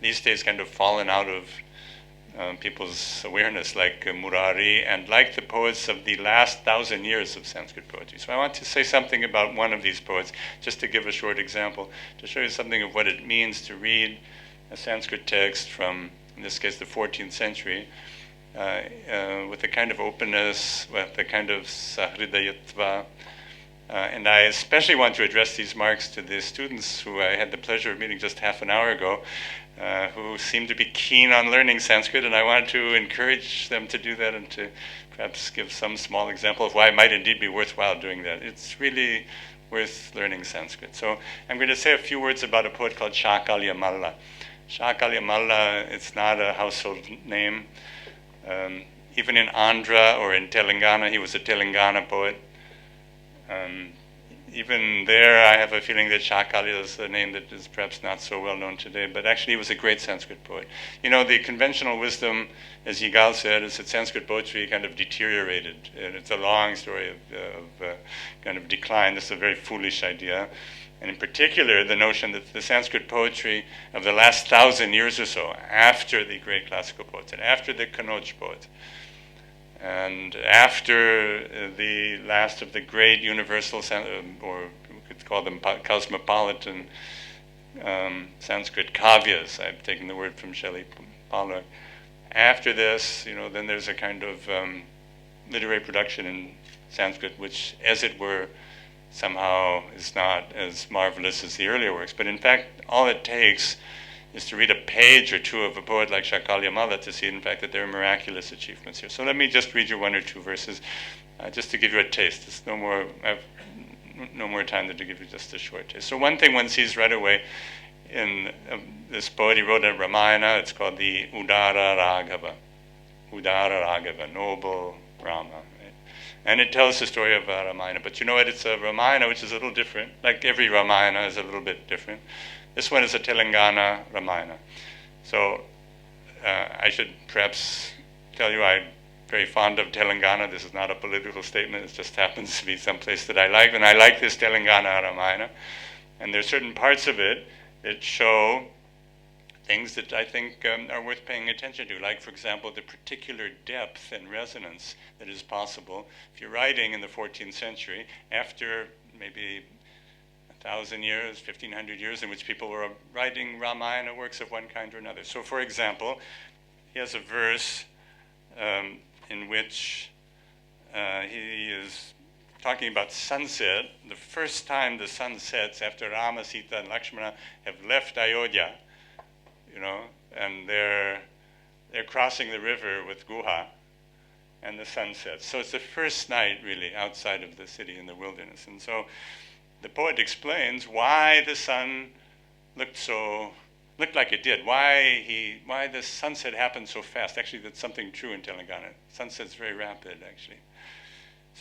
these days kind of fallen out of people's awareness, like Murari, and like the poets of the last 1,000 years of Sanskrit poetry. So I want to say something about one of these poets, just to give a short example, to show you something of what it means to read a Sanskrit text from, in this case, the 14th century, with the kind of openness, with the kind of sahridayatva. And I especially want to address these remarks to the students who I had the pleasure of meeting just half an hour ago, who seem to be keen on learning Sanskrit, and I want to encourage them to do that and to perhaps give some small example of why it might indeed be worthwhile doing that. It's really worth learning Sanskrit. So I'm going to say a few words about a poet called Shakalya Malla. Shakalya Malla, it's not a household name. Even in Andhra or in Telangana, he was a Telangana poet. Even there, I have a feeling that Shakalya is a name that is perhaps not so well known today, but actually he was a great Sanskrit poet. You know, the conventional wisdom, as Yigal said, is that Sanskrit poetry kind of deteriorated, and it's a long story of kind of decline. This is a very foolish idea. And in particular, the notion that the Sanskrit poetry of the last 1,000 years or so, after the great classical poets, and after the Kanoj poets, and after the last of the great universal, or we could call them cosmopolitan Sanskrit kavyas, I've taken the word from Shelley Pollack. After this, you know, then there's a kind of literary production in Sanskrit which, as it were, somehow is not as marvelous as the earlier works. But in fact, all it takes is to read a page or two of a poet like Shakalya Malla to see, in fact, that there are miraculous achievements here. So let me just read you one or two verses, just to give you a taste. I have no more time than to give you just a short taste. So one thing one sees right away in this poet, he wrote a Ramayana. It's called the Udara Raghava. Udara Raghava, noble Rama. Right? And it tells the story of Ramayana. But you know what? It's a Ramayana which is a little different. Like every Ramayana is a little bit different. This one is a Telangana Ramayana. So I should perhaps tell you I'm very fond of Telangana. This is not a political statement. It just happens to be someplace that I like. And I like this Telangana Ramayana. And there are certain parts of it that show things that I think are worth paying attention to. Like, for example, the particular depth and resonance that is possible if you're writing in the 14th century after maybe 1,000 years, 1,500 years, in which people were writing Ramayana works of one kind or another. So, for example, he has a verse in which he is talking about sunset. The first time the sun sets after Rama, Sita, and Lakshmana have left Ayodhya, you know, and they're crossing the river with Guha, and the sun sets. So it's the first night, really, outside of the city in the wilderness. And so the poet explains why the sun looked like it did, why the sunset happened so fast. Actually, that's something true in Telangana. Sunset's very rapid, actually.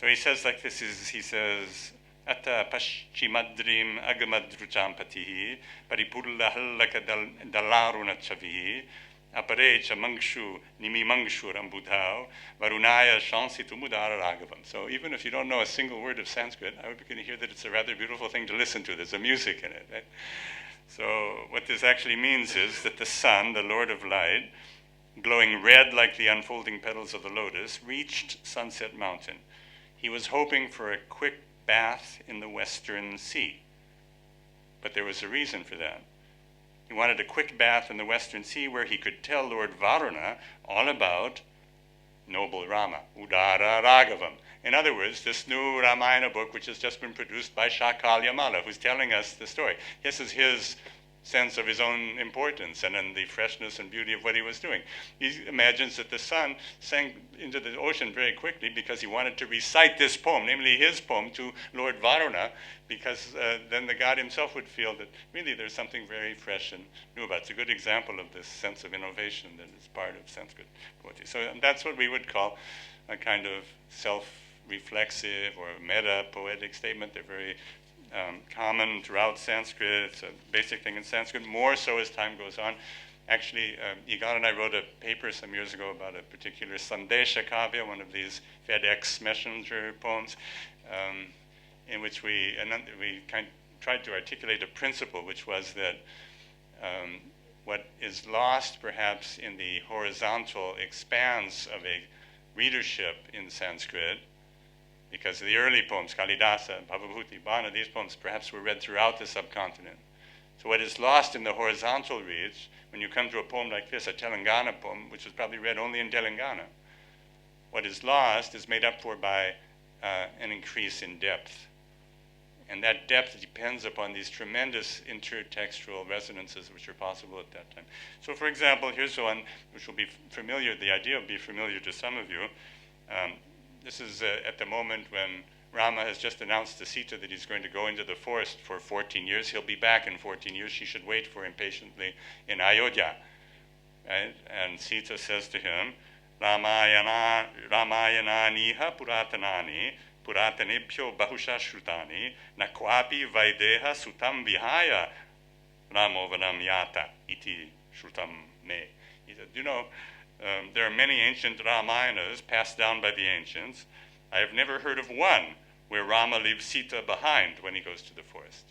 So he says like this, he says, Atta Pashchimadrim Agamadruchampatihi, Paripurlahallaka Dalarunatchavihi, Aparecha Mangshu Nimi Mangshu Rambudhao, Varunaya Shansitu Mudara Raghavam. So even if you don't know a single word of Sanskrit, I would begin to hear that it's a rather beautiful thing to listen to. There's a music in it, right? So what this actually means is that the sun, the Lord of Light, glowing red like the unfolding petals of the lotus, reached Sunset Mountain. He was hoping for a quick bath in the western sea. but there was a reason for that. He wanted a quick bath in the Western Sea where he could tell Lord Varuna all about noble Rama, Udara Raghavam. In other words, this new Ramayana book, which has just been produced by Shakalyamala, who's telling us the story. This is his sense of his own importance and in the freshness and beauty of what he was doing. He imagines that the sun sank into the ocean very quickly because he wanted to recite this poem, namely his poem, to Lord Varuna, because then the god himself would feel that really there's something very fresh and new about it. It's a good example of this sense of innovation that is part of Sanskrit poetry. So that's what we would call a kind of self-reflexive or meta-poetic statement. They're very common throughout Sanskrit. It's a basic thing in Sanskrit, more so as time goes on. Actually, Yigal and I wrote a paper some years ago about a particular Sandesha Kavya, one of these FedEx messenger poems, in which we kind of tried to articulate a principle, which was that what is lost perhaps in the horizontal expanse of a readership in Sanskrit, because the early poems, Kalidasa, Bhavabhuti, Bana, these poems perhaps were read throughout the subcontinent. So what is lost in the horizontal reach, when you come to a poem like this, a Telangana poem, which was probably read only in Telangana, what is lost is made up for by an increase in depth. And that depth depends upon these tremendous intertextual resonances which are possible at that time. So for example, here's one which will be familiar, the idea will be familiar to some of you. This is at the moment when Rama has just announced to Sita that he's going to go into the forest for 14 years. He'll be back in 14 years. She should wait for him patiently in Ayodhya. Right? And Sita says to him, Ramayana niha puratanani puratanebhyo bahusha shrutani nakwapi vaideha sutam vihaya ramovanam yata iti shrutam me. He said, there are many ancient Ramayanas passed down by the ancients. I have never heard of one where Rama leaves Sita behind when he goes to the forest.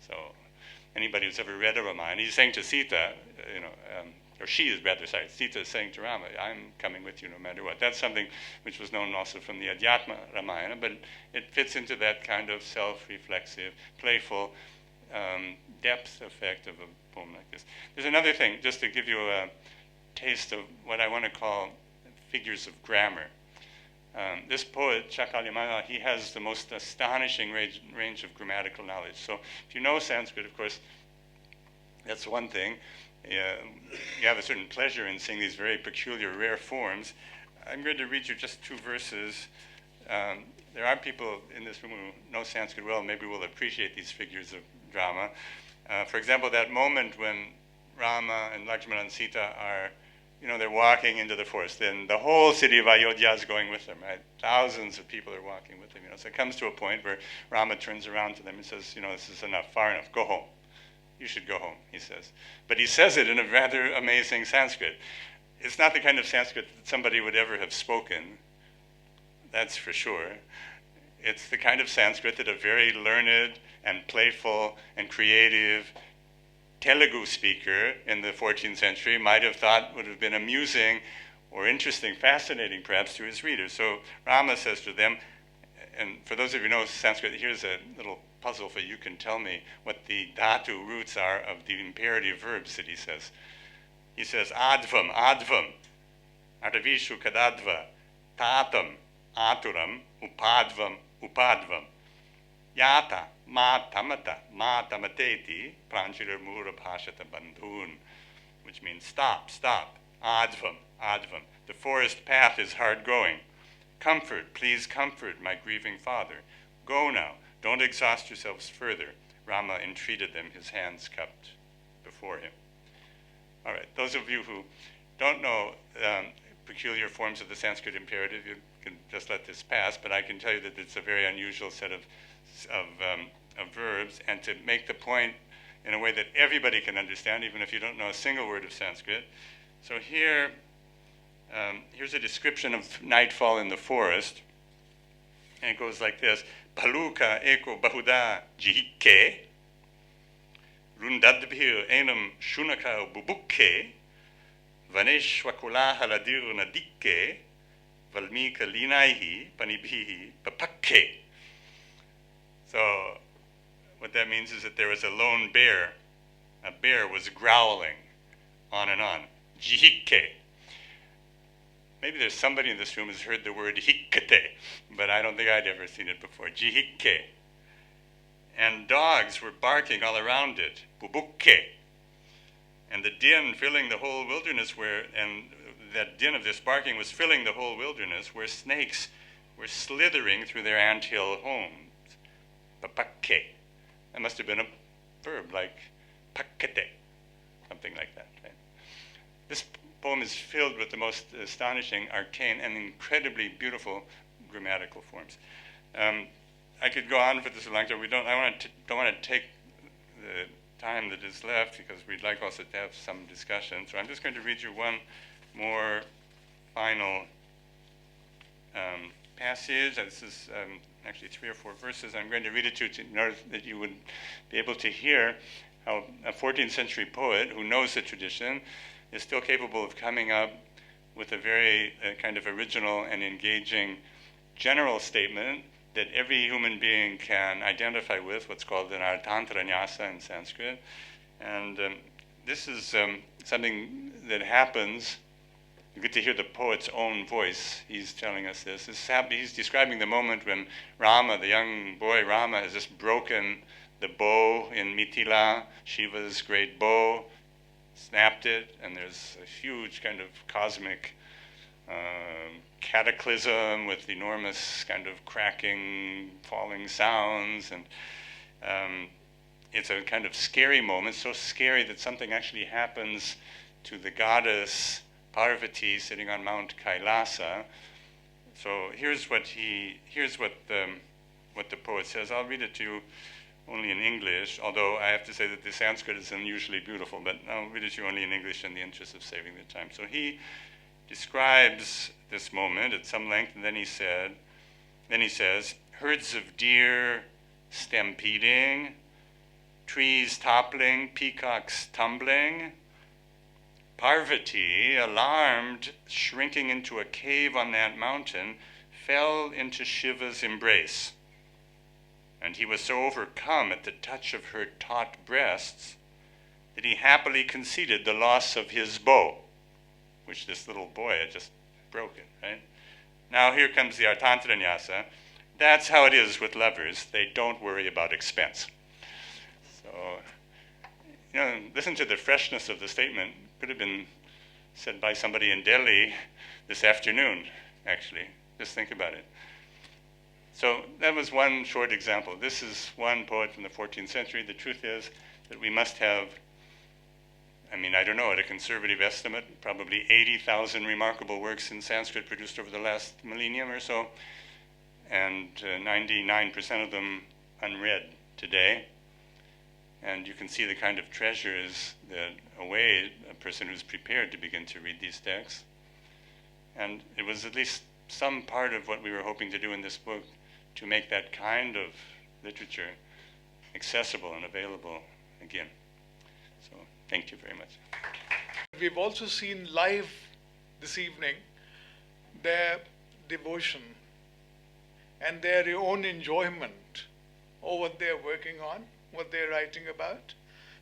So anybody who's ever read a Ramayana, he's saying to Sita, or she is rather, sorry, Sita is saying to Rama, I'm coming with you no matter what. That's something which was known also from the Adhyatma Ramayana, but it fits into that kind of self-reflexive, playful depth effect of a poem like this. There's another thing, just to give you a taste of what I want to call figures of grammar. This poet, Shakalyamala, he has the most astonishing range of grammatical knowledge. So if you know Sanskrit, of course, that's one thing. You have a certain pleasure in seeing these very peculiar, rare forms. I'm going to read you just two verses. There are people in this room who know Sanskrit well, maybe will appreciate these figures of drama. For example, that moment when Rama and Lakshmana and Sita are they're walking into the forest. Then the whole city of Ayodhya is going with them, right? Thousands of people are walking with them. So it comes to a point where Rama turns around to them and says, this is enough, far enough, go home. You should go home, he says. But he says it in a rather amazing Sanskrit. It's not the kind of Sanskrit that somebody would ever have spoken, that's for sure. It's the kind of Sanskrit that a very learned and playful and creative Telugu speaker in the 14th century might have thought would have been amusing or interesting, fascinating perhaps to his readers. So Rama says to them, and for those of you who know Sanskrit, here's a little puzzle for you can tell me what the dhatu roots are of the imperative verbs that he says. He says, advam, artavishu kadadva, tatam, aturam, upadvam, yata, ma tamateti, pranchira mura bhashata bandhun, which means stop, advam. The forest path is hard going. Comfort, please comfort my grieving father. Go now, don't exhaust yourselves further. Rama entreated them, his hands cupped before him. All right, those of you who don't know peculiar forms of the Sanskrit imperative, you can just let this pass, but I can tell you that it's a very unusual set of verbs, and to make the point in a way that everybody can understand, even if you don't know a single word of Sanskrit. So here's a description of nightfall in the forest, and it goes like this: Paluka eko bahuda jihike, rundadbhir enam shunaka bubukke, vaneshwakula haladir nadike, valmika linaihi panibhihi papakke. So what that means is that there was a lone bear. A bear was growling on and on. Jihike. Maybe there's somebody in this room who's heard the word hikkate, but I don't think I'd ever seen it before. Jihike. And dogs were barking all around it. Bubukke. And the din filling the whole wilderness and that din of this barking was filling the whole wilderness where snakes were slithering through their anthill homes. Papakke. That must have been a verb like pakkate, something like that. Right? This poem is filled with the most astonishing, arcane, and incredibly beautiful grammatical forms. I could go on for this a long time. Don't want to take the time that is left because we'd like also to have some discussion. So I'm just going to read you one more final passage. This is actually 3 or 4 verses. I'm going to read it to you in order that you would be able to hear how a 14th century poet who knows the tradition is still capable of coming up with a very kind of original and engaging general statement that every human being can identify with, what's called an artantranyasa in Sanskrit. And this is something that happens. You get to hear the poet's own voice. He's telling us this. He's describing the moment when Rama, the young boy Rama, has just broken the bow in Mithila, Shiva's great bow, snapped it, and there's a huge kind of cosmic cataclysm with enormous kind of cracking, falling sounds, and it's a kind of scary moment, so scary that something actually happens to the goddess Parvati sitting on Mount Kailasa. So here's what the poet says. I'll read it to you only in English, although I have to say that the Sanskrit is unusually beautiful, but I'll read it to you only in English in the interest of saving the time. So he describes this moment at some length, and then he says, herds of deer stampeding, trees toppling, peacocks tumbling, Parvati, alarmed, shrinking into a cave on that mountain, fell into Shiva's embrace. And he was so overcome at the touch of her taut breasts that he happily conceded the loss of his bow, which this little boy had just broken, right? Now here comes the artantranyasa. That's how it is with lovers. They don't worry about expense. So, listen to the freshness of the statement. Could have been said by somebody in Delhi this afternoon, actually. Just think about it. So that was one short example. This is one poet from the 14th century. The truth is that we must have, I don't know, at a conservative estimate, probably 80,000 remarkable works in Sanskrit produced over the last millennium or so, and 99% of them unread today. And you can see the kind of treasures that await a person who's prepared to begin to read these texts. And it was at least some part of what we were hoping to do in this book to make that kind of literature accessible and available again. So thank you very much. We've also seen live this evening their devotion and their own enjoyment of what they're working on, what they're writing about.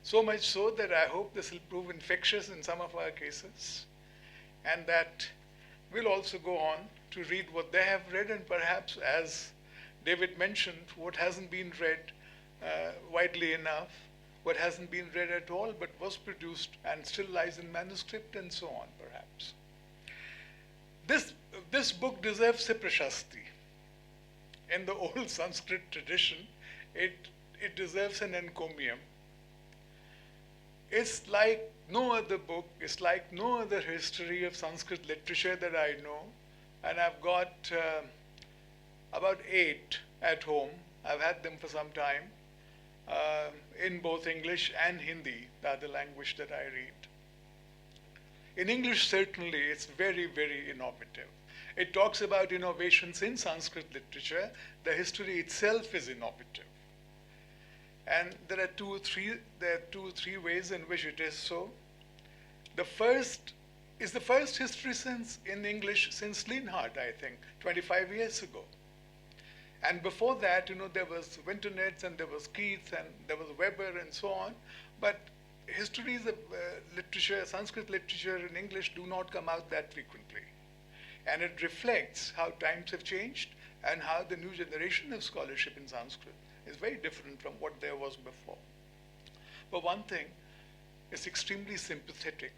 So much so that I hope this will prove infectious in some of our cases, and that we'll also go on to read what they have read, and perhaps, as David mentioned, what hasn't been read widely enough, what hasn't been read at all, but was produced and still lies in manuscript, and so on, perhaps. This book deserves a prashasti. In the old Sanskrit tradition, it deserves an encomium. It's like no other book, it's like no other history of Sanskrit literature that I know, and I've got about 8 at home. I've had them for some time, in both English and Hindi, the other language that I read. In English, certainly, it's very, very innovative. It talks about innovations in Sanskrit literature. The history itself is innovative. And there are two or three ways in which it is so. The first is the first history in English since Lienhardt, I think, 25 years ago. And before that, there was Winternitz and there was Keats and there was Weber and so on. But histories of literature, Sanskrit literature in English do not come out that frequently. And it reflects how times have changed and how the new generation of scholarship in Sanskrit is very different from what there was before. But one thing, it's extremely sympathetic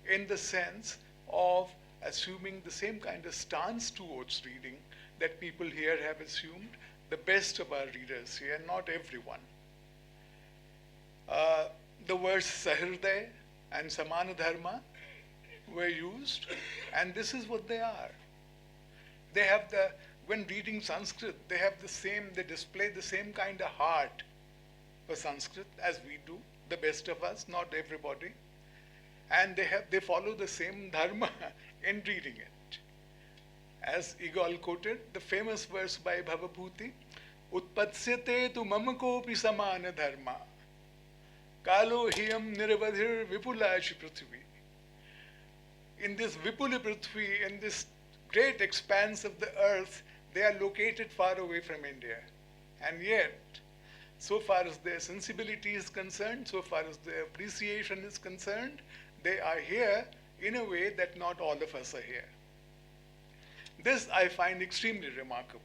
in the sense of assuming the same kind of stance towards reading that people here have assumed, the best of our readers here, not everyone. The words Sahriday and Samanadharma were used, and this is what they are. They have when reading Sanskrit, they display the same kind of heart for Sanskrit as we do, the best of us, not everybody. And they follow the same dharma in reading it. As Yigal quoted, the famous verse by Bhavabhuti, Utpatsyate tu mamakopi samana dharma, kalo hiyam nirvadhir vipulashi prithvi. In this vipula prithvi, in this great expanse of the earth, they are located far away from India. And yet, so far as their sensibility is concerned, so far as their appreciation is concerned, they are here in a way that not all of us are here. This I find extremely remarkable.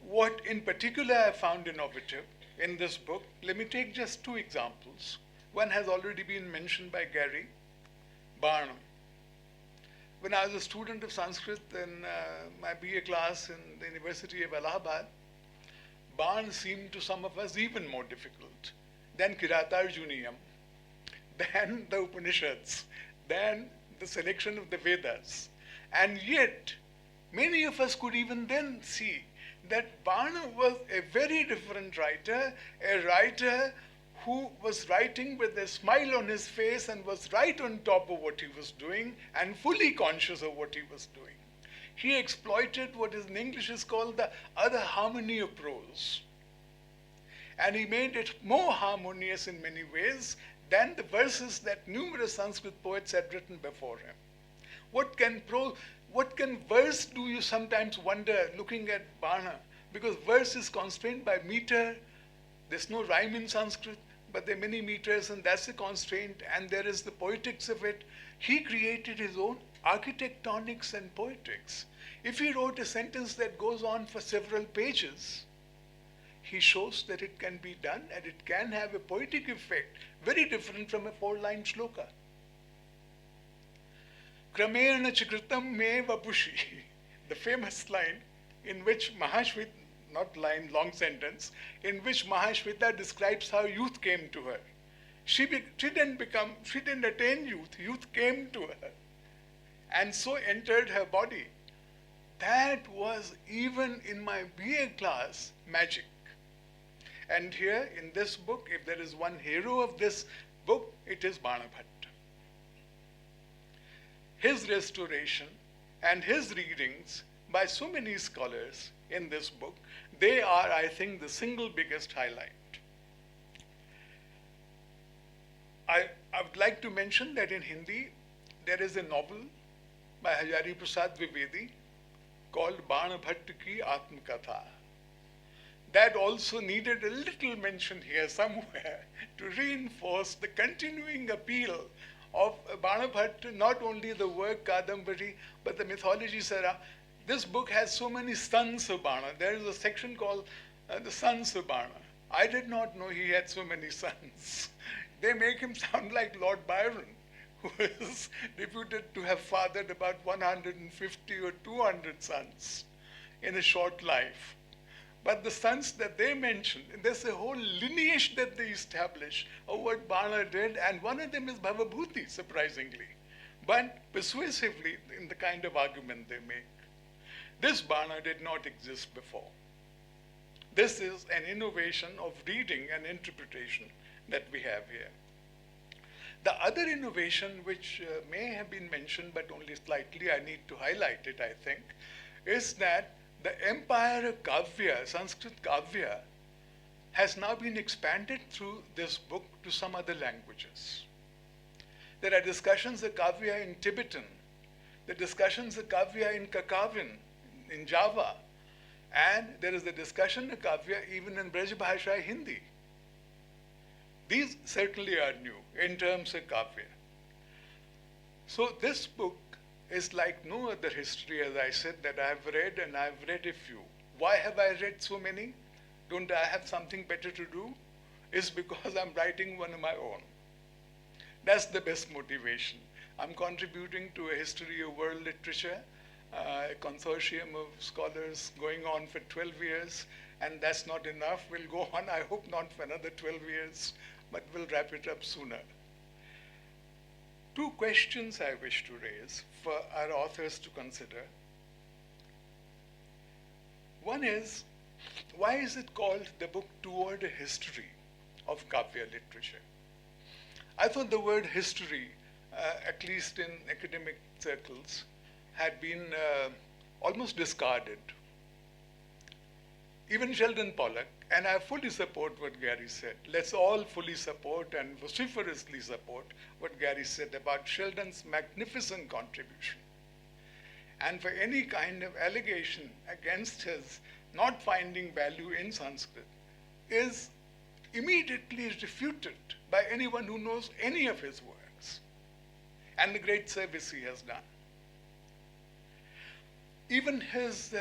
What in particular I found innovative in this book, let me take just two examples. One has already been mentioned by Gary, Bana. When I was a student of Sanskrit in my BA class in the University of Allahabad, Bana seemed to some of us even more difficult than Kiratarjuniyam, than the Upanishads, than the selection of the Vedas. And yet, many of us could even then see that Bana was a very different writer, a writer who was writing with a smile on his face and was right on top of what he was doing and fully conscious of what he was doing. He exploited what in English is called the other harmony of prose. And he made it more harmonious in many ways than the verses that numerous Sanskrit poets had written before him. What can verse do, you sometimes wonder looking at Bana? Because verse is constrained by meter. There's no rhyme in Sanskrit, but there are many meters, and that's the constraint, and there is the poetics of it. He created his own architectonics and poetics. If he wrote a sentence that goes on for several pages, he shows that it can be done and it can have a poetic effect, very different from a 4-line shloka. Kramena chakritam me vapushi, the famous line in which Mahashvita, not line, long sentence, in which Mahashvita describes how youth came to her. She didn't attain youth, youth came to her and so entered her body. That was, even in my BA class, magic. And here in this book, if there is one hero of this book, it is Bana Bhatta. His restoration and his readings by so many scholars in this book, they are, I think, the single biggest highlight. I would like to mention that in Hindi, there is a novel by Hari Prasad Trivedi called Bana Bhatta Ki Atmakatha. That also needed a little mention here somewhere to reinforce the continuing appeal of Bana Bhatta, not only the work Kadambari, but the mythology Sara. This book has so many sons of Bana. There is a section called the Sons of Bana. I did not know he had so many sons. They make him sound like Lord Byron, who is reputed to have fathered about 150 or 200 sons in a short life. But the sons that they mention, there's a whole lineage that they establish of what Bana did, and one of them is Bhavabhuti, surprisingly, but persuasively in the kind of argument they make. This Bana did not exist before. This is an innovation of reading and interpretation that we have here. The other innovation, which may have been mentioned but only slightly, I need to highlight it, I think, is that the empire of Kavya, Sanskrit Kavya, has now been expanded through this book to some other languages. There are discussions of Kavya in Tibetan, the discussions of Kavya in Kakavin, in Java, and there is a discussion of Kavya even in Braj Bhasha Hindi. These certainly are new in terms of Kavya. So this book is like no other history, as I said, that I have read, and I have read a few. Why have I read so many? Don't I have something better to do? It's because I'm writing one of my own. That's the best motivation. I'm contributing to a history of world literature, a consortium of scholars going on for 12 years, and that's not enough. We'll go on, I hope not for another 12 years, but we'll wrap it up sooner. Two questions I wish to raise for our authors to consider. One is, why is it called the book Toward a History of Kavya Literature? I thought the word history, at least in academic circles, had been almost discarded. Even Sheldon Pollock, and I fully support what Gary said. Let's all fully support and vociferously support what Gary said about Sheldon's magnificent contribution. And for any kind of allegation against his not finding value in Sanskrit is immediately refuted by anyone who knows any of his works and the great service he has done. Even his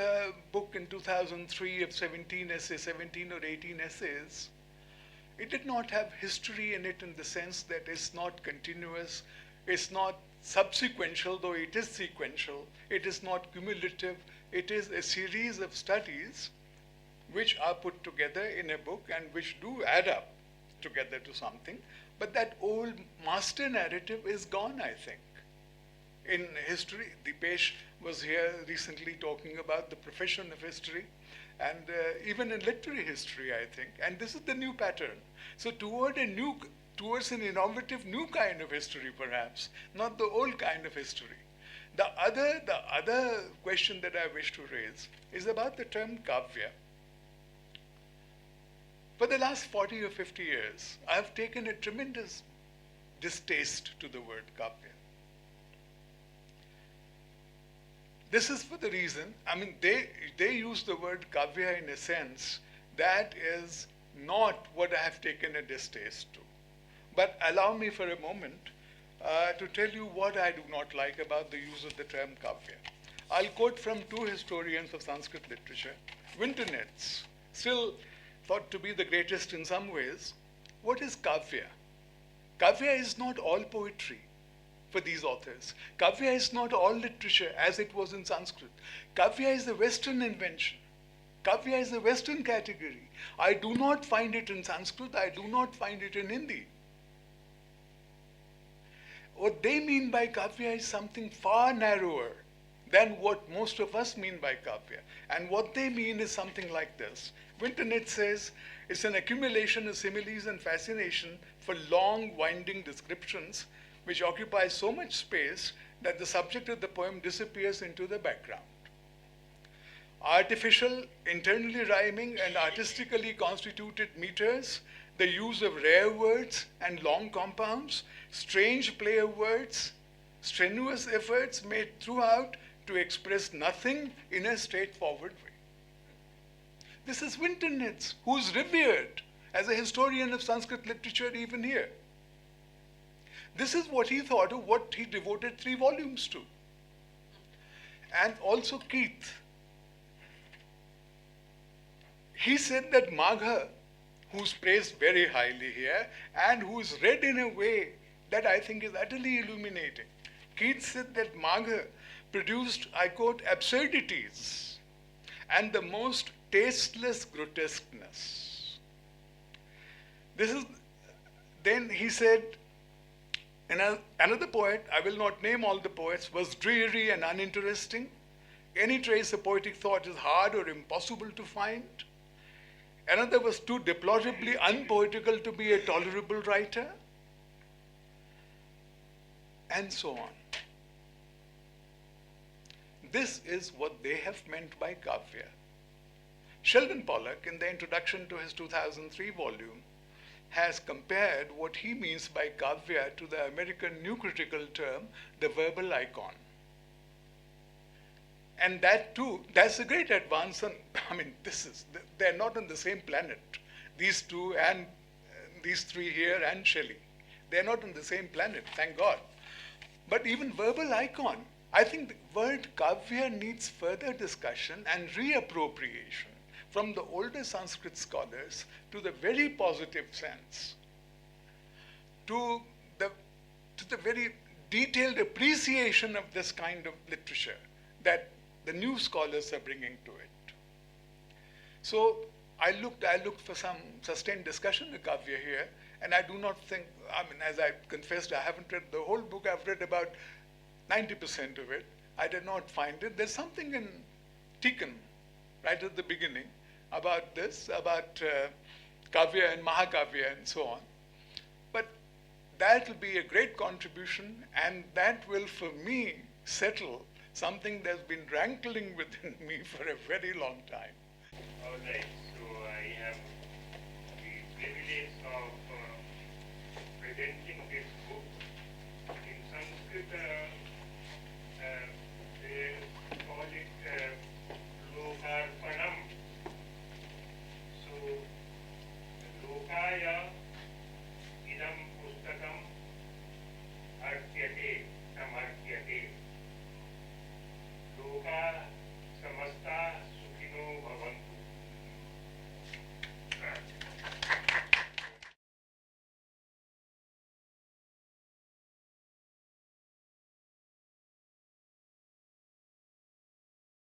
book in 2003 of 17 essays, 17 or 18 essays, it did not have history in it in the sense that it's not continuous, it's not subsequential, though it is sequential, it is not cumulative, it is a series of studies which are put together in a book and which do add up together to something. But that old master narrative is gone, I think. In history, Dipesh was here recently talking about the profession of history, and even in literary history, I think. And this is the new pattern. So towards an innovative new kind of history, perhaps, not the old kind of history. The other question that I wish to raise is about the term Kavya. For the last 40 or 50 years, I have taken a tremendous distaste to the word Kavya. This is for the reason, they use the word Kavya in a sense that is not what I have taken a distaste to. But allow me for a moment to tell you what I do not like about the use of the term Kavya. I'll quote from two historians of Sanskrit literature. Winternitz, still thought to be the greatest in some ways. What is Kavya? Kavya is not all poetry for these authors. Kavya is not all literature as it was in Sanskrit. Kavya is a Western invention. Kavya is a Western category. I do not find it in Sanskrit. I do not find it in Hindi. What they mean by Kavya is something far narrower than what most of us mean by Kavya. And what they mean is something like this. Winternitz says it's an accumulation of similes and fascination for long, winding descriptions which occupy so much space that the subject of the poem disappears into the background. Artificial, internally rhyming, and artistically constituted meters, the use of rare words and long compounds, strange play of words, strenuous efforts made throughout to express nothing in a straightforward way. This is Winternitz, who is revered as a historian of Sanskrit literature even here. This is what he thought of, what he devoted 3 volumes to. And also Keith. He said that Magha, who's praised very highly here, and who's read in a way that I think is utterly illuminating. Keith said that Magha produced, I quote, absurdities and the most tasteless grotesqueness. Then he said, another poet, I will not name all the poets, was dreary and uninteresting. Any trace of poetic thought is hard or impossible to find. Another was too deplorably unpoetical to be a tolerable writer. And so on. This is what they have meant by Kavya. Sheldon Pollock, in the introduction to his 2003 volume, has compared what he means by Kavya to the American new critical term, the verbal icon. And that too, that's a great advance. And I mean, they're not on the same planet. These two and these three here and Shelley. They're not on the same planet, thank God. But even verbal icon, I think the word kavya needs further discussion and reappropriation from the older Sanskrit scholars to the very positive sense, to the very detailed appreciation of this kind of literature that the new scholars are bringing to it. So I looked for some sustained discussion of Kavya here, and I do not think, I mean, as I confessed, I haven't read the whole book. I've read about 90% of it. I did not find it. There's something in Tikkun, right at the beginning, about this, about Kavya and Mahakavya and so on. But that will be a great contribution, and that will, for me, settle something that's been rankling within me for a very long time. All right, so I have the privilege of presenting